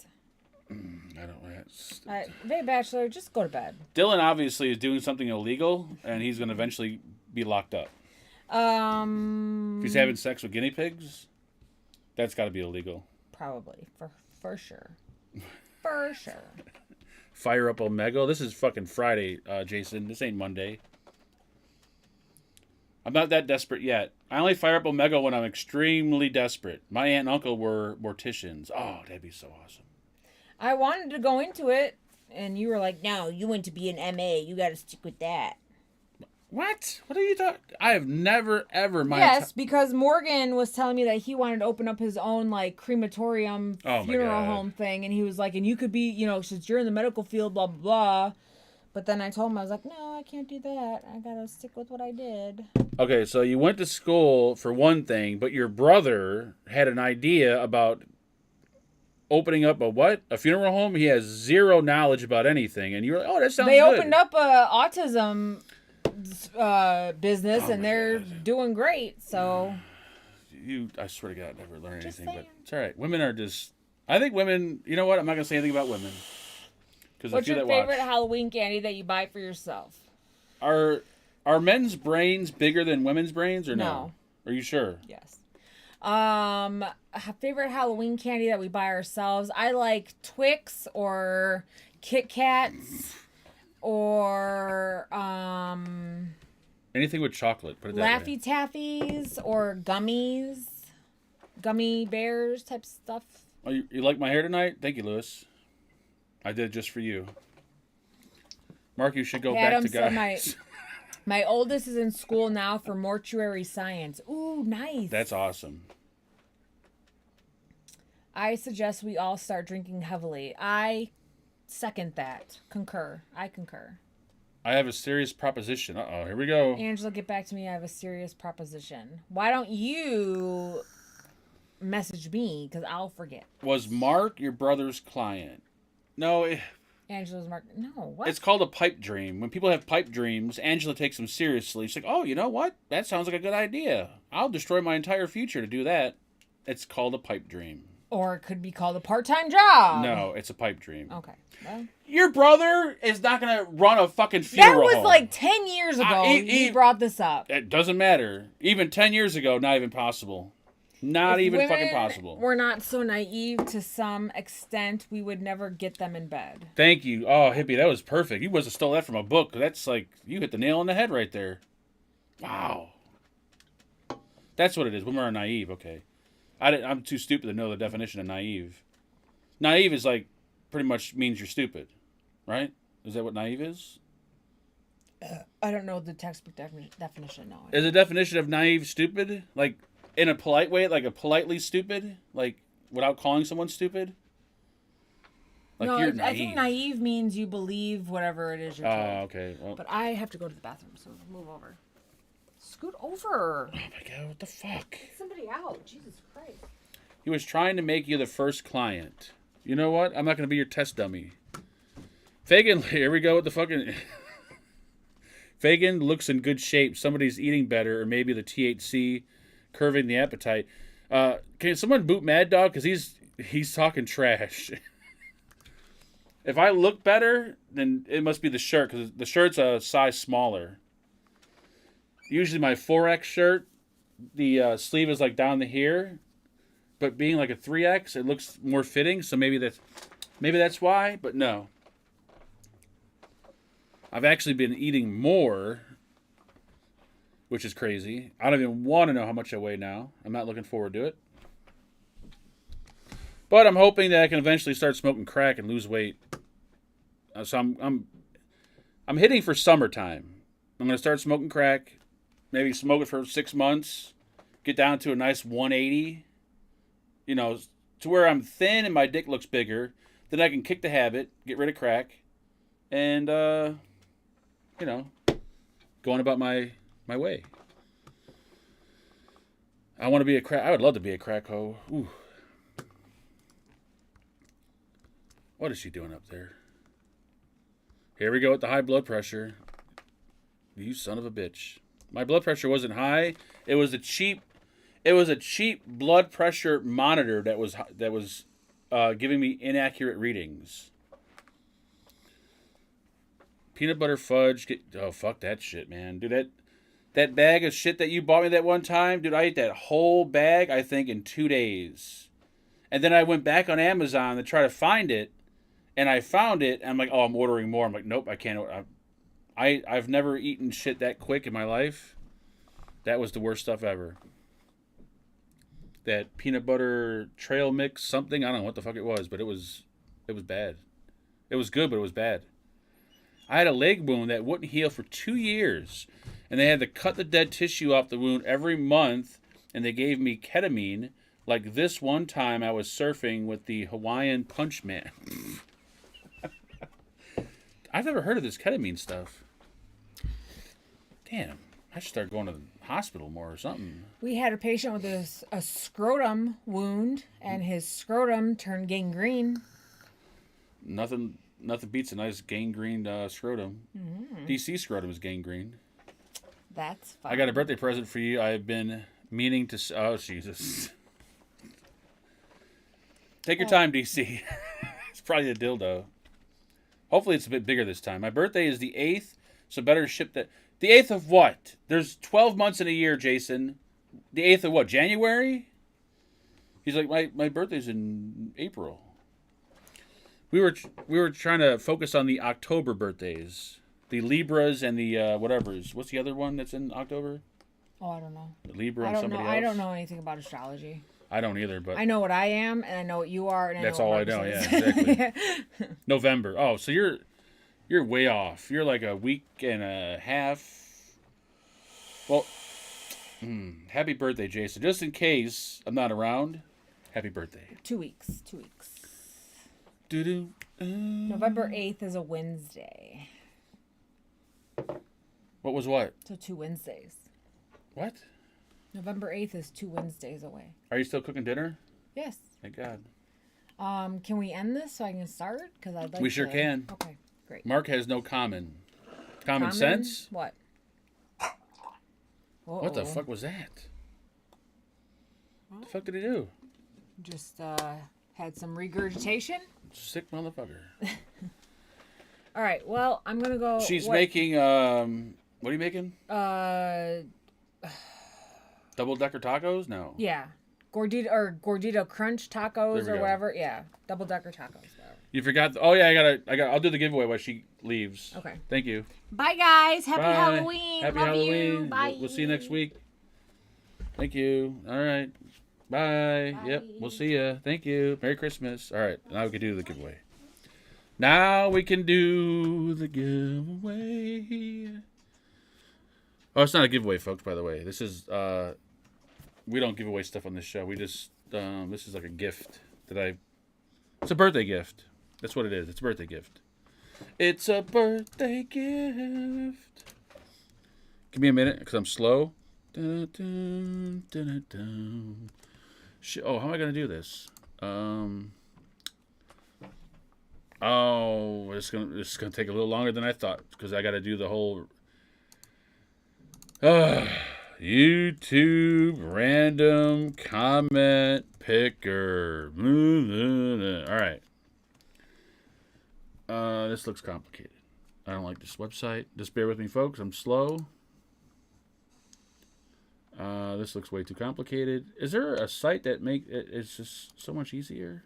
I don't know. Vapor Bachelor, just go to bed. Dylan obviously is doing something illegal, and he's going to eventually be locked up. If he's having sex with guinea pigs, that's got to be illegal. Probably for sure, for sure. Fire up Omega. This is fucking Friday, Jason. This ain't Monday. I'm not that desperate yet. I only fire up Omega when I'm extremely desperate. My aunt and uncle were morticians. Oh, that'd be so awesome. I wanted to go into it, and you were like, "No, you want to be an MA. You got to stick with that." What? What are you talking? I have never ever. Yes, because Morgan was telling me that he wanted to open up his own like crematorium Oh, my funeral God. home thing, and he was like, "And you could be, since you're in the medical field, blah blah blah." But then I told him, I was like, "No, I can't do that. I gotta stick with what I did." Okay, so you went to school for one thing, but your brother had an idea about opening up a funeral home. He has zero knowledge about anything, and you were like, "Oh, that sounds They good." opened up a autism business, Oh, and my they're God. doing great. So I swear to God, I never learned Just anything, but saying. it's all right. Women are just. I think women. You know what? I'm not gonna say anything about women because the what's few your that favorite watch Halloween candy that you buy for yourself? are men's brains bigger than women's brains or no? No. Are you sure? Yes. Favorite Halloween candy that we buy ourselves. I like Twix or Kit Kats or Anything with chocolate. Put it that way. Laffy Taffies or gummy bears type stuff. Oh, you like my hair tonight? Thank you, Lewis. I did it just for you. Mark, you should go Adam back to said guys. my oldest is in school now for mortuary science. Ooh, nice. That's awesome. I suggest we all start drinking heavily. I second that. I concur. I have a serious proposition. Uh-oh, here we go. Angela, get back to me. I have a serious proposition. Why don't you message me? Because I'll forget. Was Mark your brother's client? No, Angela's Mark. No, what? it's called a pipe dream. When people have pipe dreams, Angela takes them seriously. She's like, oh, you know what? That sounds like a good idea. I'll destroy my entire future to do that. It's called a pipe dream. Or it could be called a part-time job. No, it's a pipe dream. Okay. Well, Your brother is not going to run a fucking funeral that was home. like 10 years ago. You brought this up. It doesn't matter. Even 10 years ago, not even possible. Not If even women fucking possible. We're not so naive to some extent. We would never get them in bed. Thank you. Oh, hippie, that was perfect. You must have stole that from a book. That's like, you hit the nail on the head right there. Wow. That's what it is. Women are naive. Okay. I'm too stupid to know the definition of naive. Naive is like, pretty much means you're stupid. Right? Is that what naive is? I don't know the textbook definition. No. Is the definition of naive stupid? Like, in a polite way? Like a politely stupid? Like, without calling someone stupid? Like, No, you're I naive. think naive means you believe whatever it is you're told. Okay. Well, But I have to go to the bathroom, so move over. Scoot over. oh my God, what the fuck? Somebody out. Jesus Christ. He was trying to make you the first client. You know what? I'm not going to be your test dummy. Fagin, here we go with the fucking... Fagin looks in good shape. Somebody's eating better, or maybe the THC curving the appetite. Can someone boot Mad Dog? Because he's talking trash. If I look better, then it must be the shirt, because the shirt's a size smaller. Usually my 4X shirt, the sleeve is like down to here, but being like a 3X, it looks more fitting. So maybe that's why. But no, I've actually been eating more which is crazy. I don't even want to know how much I weigh now. I'm not looking forward to it. But I'm hoping that I can eventually start smoking crack and lose weight. So I'm hitting for summertime. I'm going to start smoking crack, maybe smoke it for 6 months, get down to a nice 180, you know, to where I'm thin and my dick looks bigger. Then I can kick the habit, get rid of crack, and, you know, going about my way. I want to be a crack. I would love to be a crack hoe. Ooh. What is she doing up there? Here we go with the high blood pressure. You son of a bitch. My blood pressure wasn't high. It was a cheap blood pressure monitor that was giving me inaccurate readings. Peanut butter fudge. Oh, fuck that shit, man. Dude, that bag of shit that you bought me that one time, dude, I ate that whole bag, I think, in 2 days. And then I went back on Amazon to try to find it, and I found it, and I'm like, oh, I'm ordering more. I'm like, nope, I can't. I've never eaten shit that quick in my life. That was the worst stuff ever. That peanut butter trail mix something, I don't know what the fuck it was, but it was bad. It was good, but it was bad. I had a leg wound that wouldn't heal for 2 years, and they had to cut the dead tissue off the wound every month, and they gave me ketamine. Like this one time I was surfing with the Hawaiian Punch Man. I've never heard of this ketamine stuff. Damn, I should start going to the hospital more or something. We had a patient with a scrotum wound, and his scrotum turned gangrene. Nothing beats a nice gangrene scrotum. Mm-hmm. DC scrotum is gangrene. That's fine. I got a birthday present for you. I've been meaning to... Oh, Jesus. Take your time, DC. It's probably a dildo. Hopefully it's a bit bigger this time. My birthday is the 8th, so better ship that... The 8th of what? There's 12 months in a year, Jason. The 8th of what? January? He's like, my birthday's in April. We were trying to focus on the October birthdays. The Libras and the whatevers. What's the other one that's in October? Oh, I don't know. The Libra and somebody else? I don't know anything about astrology. I don't either, but... I know what I am, and I know what you are, and that's I know all what I know, Marcus yeah, is. exactly. November. Oh, so you're way off. You're like a week and a half. Well, happy birthday, Jason. Just in case I'm not around, happy birthday. 2 weeks. 2 weeks. Doo-doo. November 8th is a Wednesday. What was what? So 2 Wednesdays. What? November 8th is 2 Wednesdays away. Are you still cooking dinner? Yes. Thank God. Can we end this so I can start? Because I'd like We sure can. Okay, great. Mark has no common sense? What? Uh-oh. What the fuck was that? What the fuck did he do? Just had some regurgitation. Sick motherfucker. All right. Well, I'm gonna go. She's making. What are you making? Double-decker tacos? No. Yeah, gordita crunch tacos or whatever. Yeah, double-decker tacos. Whatever. You forgot. Oh yeah, I got. I'll do the giveaway while she leaves. Okay. Thank you. Bye guys. Happy Bye. Halloween. Happy Love Halloween. you. Bye. We'll see you next week. Thank you. All right. Bye. Bye. Yep. We'll see you. Thank you. Merry Christmas. All right. Now we can do the giveaway. Now we can do the giveaway. Oh, it's not a giveaway, folks. By the way, this is we don't give away stuff on this show. We just this is like a gift that It's a birthday gift. That's what it is. It's a birthday gift. It's a birthday gift. Give me a minute, because I'm slow. Dun, dun, dun, dun, dun. Oh, how am I going to do this? Oh, it's gonna take a little longer than I thought, because I got to do the whole YouTube random comment picker. All right. This looks complicated. I don't like this website. Just bear with me, folks. I'm slow. This looks way too complicated. Is there a site that it's just so much easier?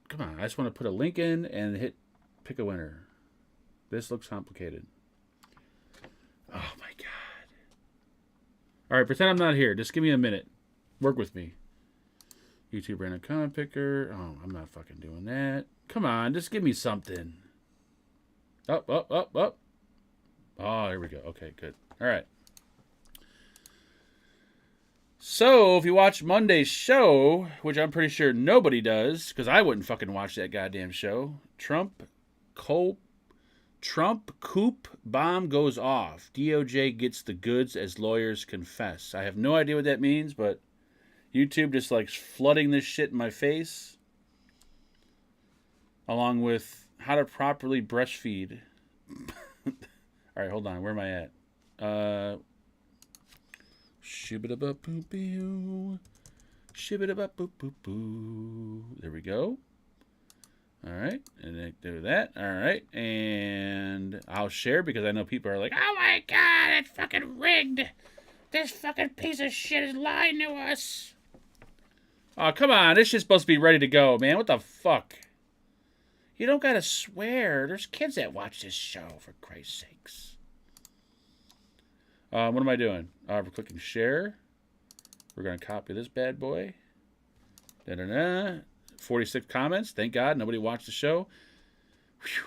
Come on, I just want to put a link in and hit pick a winner. This looks complicated. Oh my All right, pretend I'm not here. Just give me a minute. Work with me. YouTube random comment picker. Oh, I'm not fucking doing that. Come on, just give me something. Up, up, up, up. Oh, here we go. Okay, good. All right. So, if you watch Monday's show, which I'm pretty sure nobody does, because I wouldn't fucking watch that goddamn show, Trump coup bomb goes off. DOJ gets the goods as lawyers confess. I have no idea what that means, but YouTube just likes flooding this shit in my face. Along with how to properly breastfeed. Alright, hold on. Where am I at? Shibba-da-ba-boo-boo. Shibba-da-ba-boo-boo-boo. There we go. Alright, and then do that. Alright, and I'll share because I know people are like, oh my god, it's fucking rigged. This fucking piece of shit is lying to us. Oh, come on. This shit's supposed to be ready to go, man. What the fuck? You don't gotta swear. There's kids that watch this show, for Christ's sakes. What am I doing? We're clicking share. We're going to copy this bad boy. 46 comments. Thank God nobody watched the show. Whew.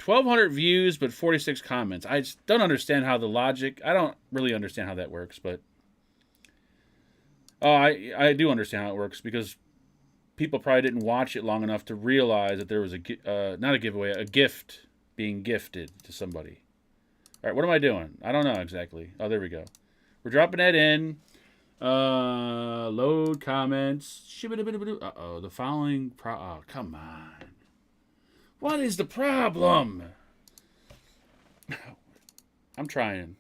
1,200 views, but 46 comments. I just don't understand how the logic... I don't really understand how that works, but... Oh, I do understand how it works, because people probably didn't watch it long enough to realize that there was not a giveaway, a gift being gifted to somebody. All right, what am I doing? I don't know exactly. Oh, there we go. We're dropping that in. Load comments. Uh-oh, the following... Oh, come on. What is the problem? I'm trying.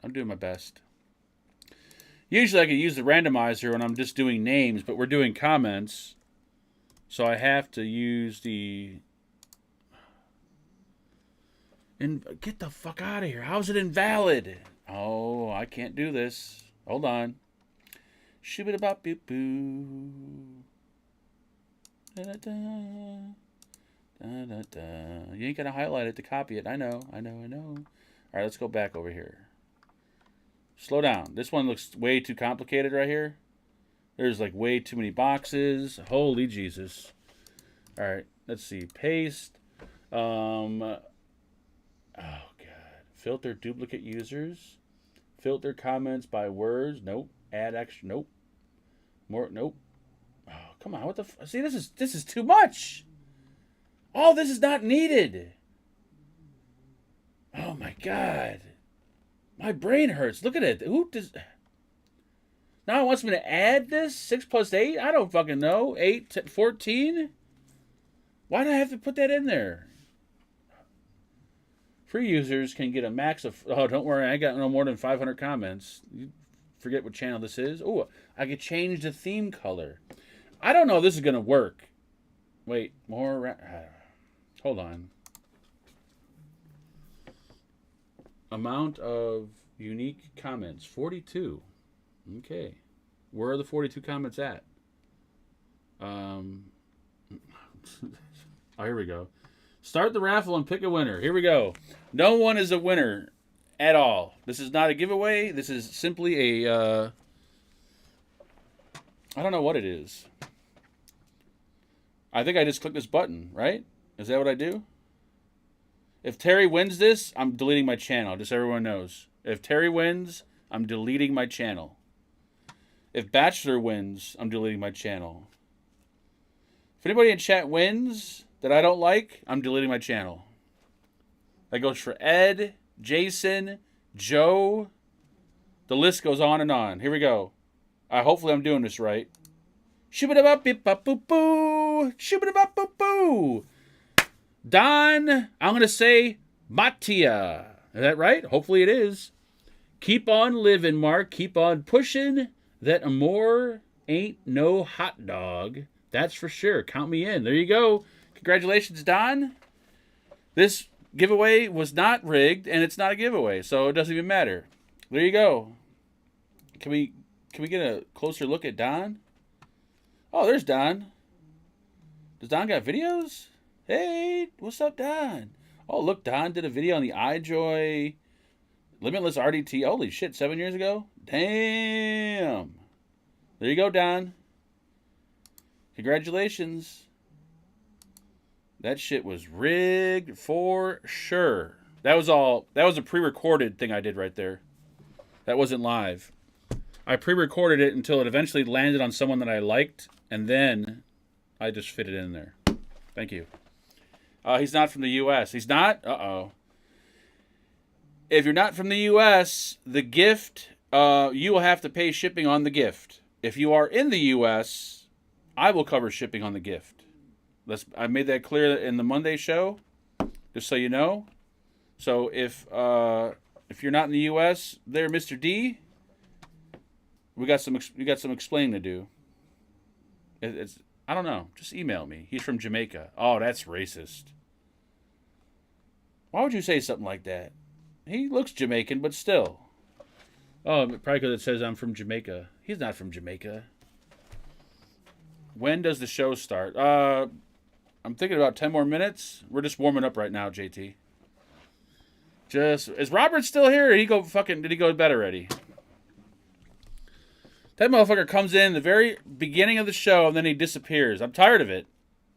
I'm doing my best. Usually I can use the randomizer when I'm just doing names, but we're doing comments. So I have to use the... And get the fuck out of here. How's it invalid? Oh, I can't do this. Hold on. Shibba-da-bop-boo-boo. Da-da-da. Da-da-da. You ain't got to highlight it to copy it. I know. All right, let's go back over here. Slow down. This one looks way too complicated right here. There's like way too many boxes. Holy Jesus. All right, let's see. Paste. Oh, God. Filter duplicate users. Filter comments by words. Nope. Add extra. Nope. More. Nope. Oh, come on. What the... See, this is too much. All this is not needed. Oh, my God. My brain hurts. Look at it. Who does... Now it wants me to add this? 6 plus 8? I don't fucking know. 8, 14? Why do I have to put that in there? Free users can get a max of... Oh, don't worry. I got no more than 500 comments. You forget what channel this is. Oh, I could change the theme color. I don't know if this is going to work. Wait, more... Hold on. Amount of unique comments. 42. Okay. Where are the 42 comments at? Oh, here we go. Start the raffle and pick a winner. Here we go. No one is a winner at all. This is not a giveaway. This is simply a... I don't know what it is. I think I just click this button, right? Is that what I do? If Terry wins this, I'm deleting my channel. Just so everyone knows. If Terry wins, I'm deleting my channel. If Bachelor wins, I'm deleting my channel. If anybody in chat wins that I don't like, I'm deleting my channel. That goes for Ed, Jason, Joe. The list goes on and on. Here we go. Hopefully I'm doing this right. Shibba-da-bop-bip-bop-boo-boo. Shibba-da-bop-boo-boo. Don, I'm going to say Mattia. Is that right? Hopefully it is. Keep on living, Mark. Keep on pushing. That amor ain't no hot dog. That's for sure. Count me in. There you go. Congratulations, Don. This giveaway was not rigged, and it's not a giveaway, so it doesn't even matter. There you go. Can we get a closer look at Don? Oh, there's Don. Does Don got videos? Hey, what's up, Don? Oh, look, Don did a video on the iJoy Limitless RDT. Holy shit, 7 years ago? Damn. There you go, Don. Congratulations. That shit was rigged for sure. That was a pre-recorded thing I did right there. That wasn't live. I pre-recorded it until it eventually landed on someone that I liked, and then I just fit it in there. Thank you. He's not from the U.S. He's not? Uh-oh. If you're not from the U.S., the gift, you will have to pay shipping on the gift. If you are in the U.S., I will cover shipping on the gift. I made that clear in the Monday show, just so you know. So if you're not in the U.S., there, Mr. D, we got some explaining to do. It's I don't know. Just email me. He's from Jamaica. Oh, that's racist. Why would you say something like that? He looks Jamaican, but still. Oh, probably because it says I'm from Jamaica. He's not from Jamaica. When does the show start? I'm thinking about 10 more minutes. We're just warming up right now, JT. Is Robert still here? Or did he go to bed already? That motherfucker comes in the very beginning of the show and then he disappears. I'm tired of it.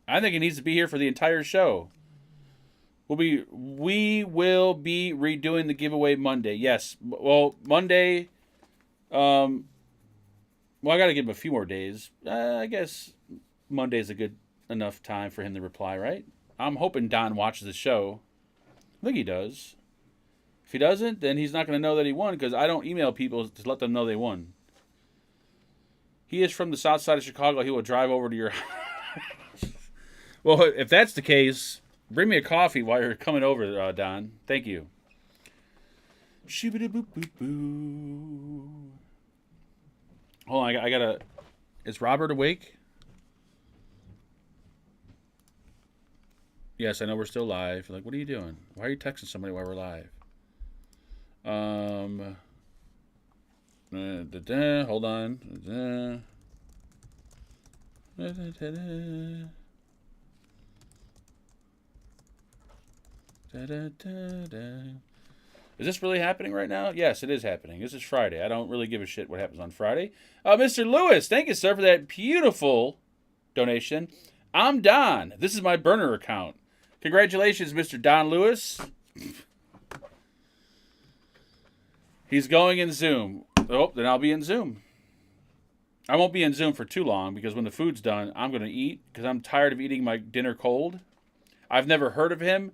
I think he needs to be here for the entire show. We will be redoing the giveaway Monday. Yes. Well, Monday. I got to give him a few more days. I guess Monday's a good enough time for him to reply, right? I'm hoping Don watches the show. I think he does. If he doesn't, then he's not going to know that he won because I don't email people to let them know they won. He is from the south side of Chicago. He will drive over to your house. Well, if that's the case, bring me a coffee while you're coming over, Don. Thank you. Shoo-ba-da-boo-boo-boo. Hold on, I gotta... Is Robert awake? Yes, I know we're still live. Like, what are you doing? Why are you texting somebody while we're live? Hold on. Is this really happening right now? Yes, it is happening. This is Friday. I don't really give a shit what happens on Friday. Mr. Lewis, thank you, sir, for that beautiful donation. I'm Don. This is my burner account. Congratulations, Mr. Don Lewis. He's going in Zoom. Oh, then I'll be in Zoom. I won't be in Zoom for too long because when the food's done, I'm going to eat because I'm tired of eating my dinner cold. I've never heard of him.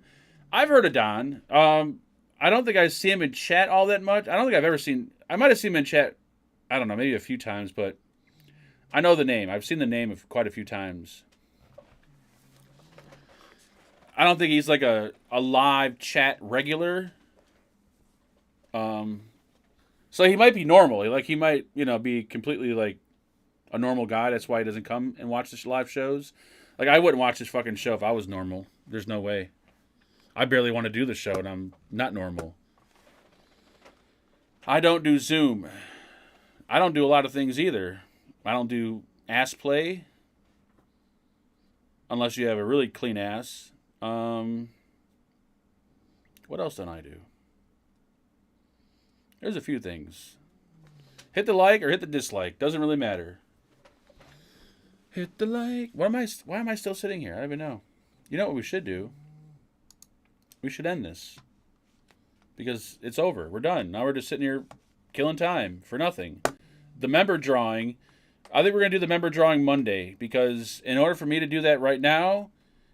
I've heard of Don. I don't think I see him in chat all that much. I don't think I've ever seen... I might have seen him in chat, I don't know, maybe a few times, but I know the name. I've seen the name quite a few times. I don't think he's like a live chat regular. So he might be normal. Like he might, be completely like a normal guy. That's why he doesn't come and watch the live shows. Like I wouldn't watch this fucking show if I was normal. There's no way. I barely want to do the show and I'm not normal. I don't do Zoom. I don't do a lot of things either. I don't do ass play. Unless you have a really clean ass. What else don't I do? There's a few things. Hit the like or hit the dislike. Doesn't really matter. Hit the like. Why am I still sitting here? I don't even know. You know what we should do? We should end this. Because it's over. We're done. Now we're just sitting here killing time for nothing. The member drawing. I think we're going to do the member drawing Monday. Because in order for me to do that right now,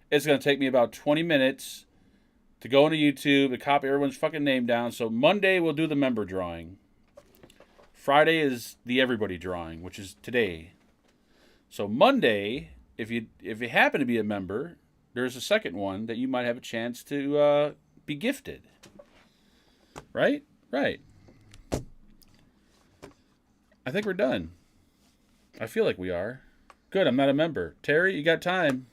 it's going to take me about 20 minutes to go into YouTube, to copy everyone's fucking name down. So Monday we'll do the member drawing. Friday is the everybody drawing, which is today. So Monday, if you happen to be a member, there's a second one that you might have a chance to be gifted. Right? Right. I think we're done. I feel like we are. Good, I'm not a member. Terry, you got time.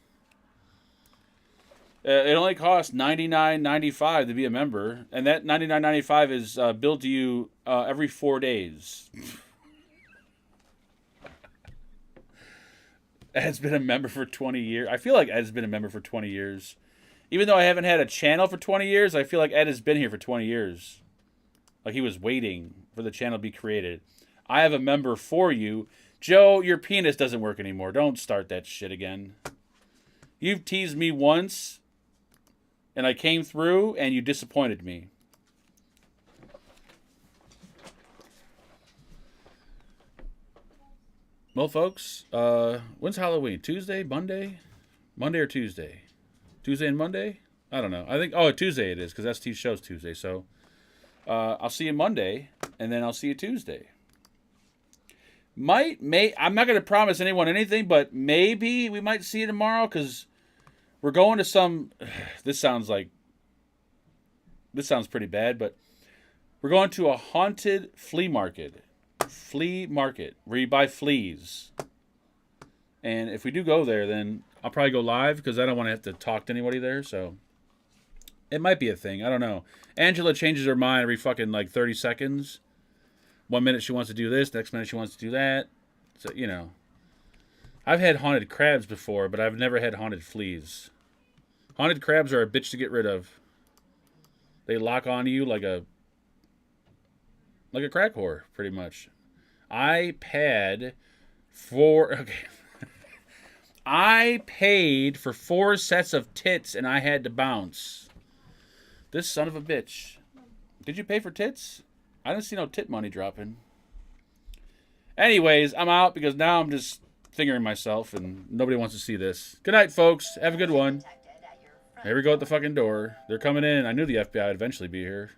It only costs $99.95 to be a member, and that $99.95 is billed to you every 4 days. Ed's been a member for 20 years. I feel like Ed's been a member for 20 years. Even though I haven't had a channel for 20 years, I feel like Ed has been here for 20 years. Like he was waiting for the channel to be created. I have a member for you. Joe, your penis doesn't work anymore. Don't start that shit again. You've teased me once, and I came through, and you disappointed me. Well, folks, when's Halloween? Tuesday? Monday? Monday or Tuesday? Tuesday and Monday? I don't know. I think, Tuesday it is, because ST show's Tuesday. So, I'll see you Monday, and then I'll see you Tuesday. I'm not going to promise anyone anything, but maybe we might see you tomorrow, because we're going to some, this sounds pretty bad, but we're going to a haunted flea market where you buy fleas. And if we do go there, then I'll probably go live because I don't want to have to talk to anybody there. So it might be a thing. I don't know. Angela changes her mind every fucking 30 seconds. 1 minute she wants to do this, next minute she wants to do that. So, I've had haunted crabs before, but I've never had haunted fleas. Haunted crabs are a bitch to get rid of. They lock onto you like a crack whore, pretty much. I paid for 4 sets of tits and I had to bounce. This son of a bitch. Did you pay for tits? I didn't see no tit money dropping. Anyways, I'm out because now I'm just fingering myself and nobody wants to see this. Good night, folks. Have a good one. Here we go at the fucking door. They're coming in. I knew the FBI would eventually be here.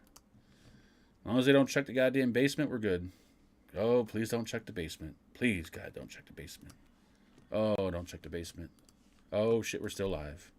As long as they don't check the goddamn basement, we're good. Oh, please don't check the basement. Please, God, don't check the basement. Oh, don't check the basement. Oh, shit, we're still live.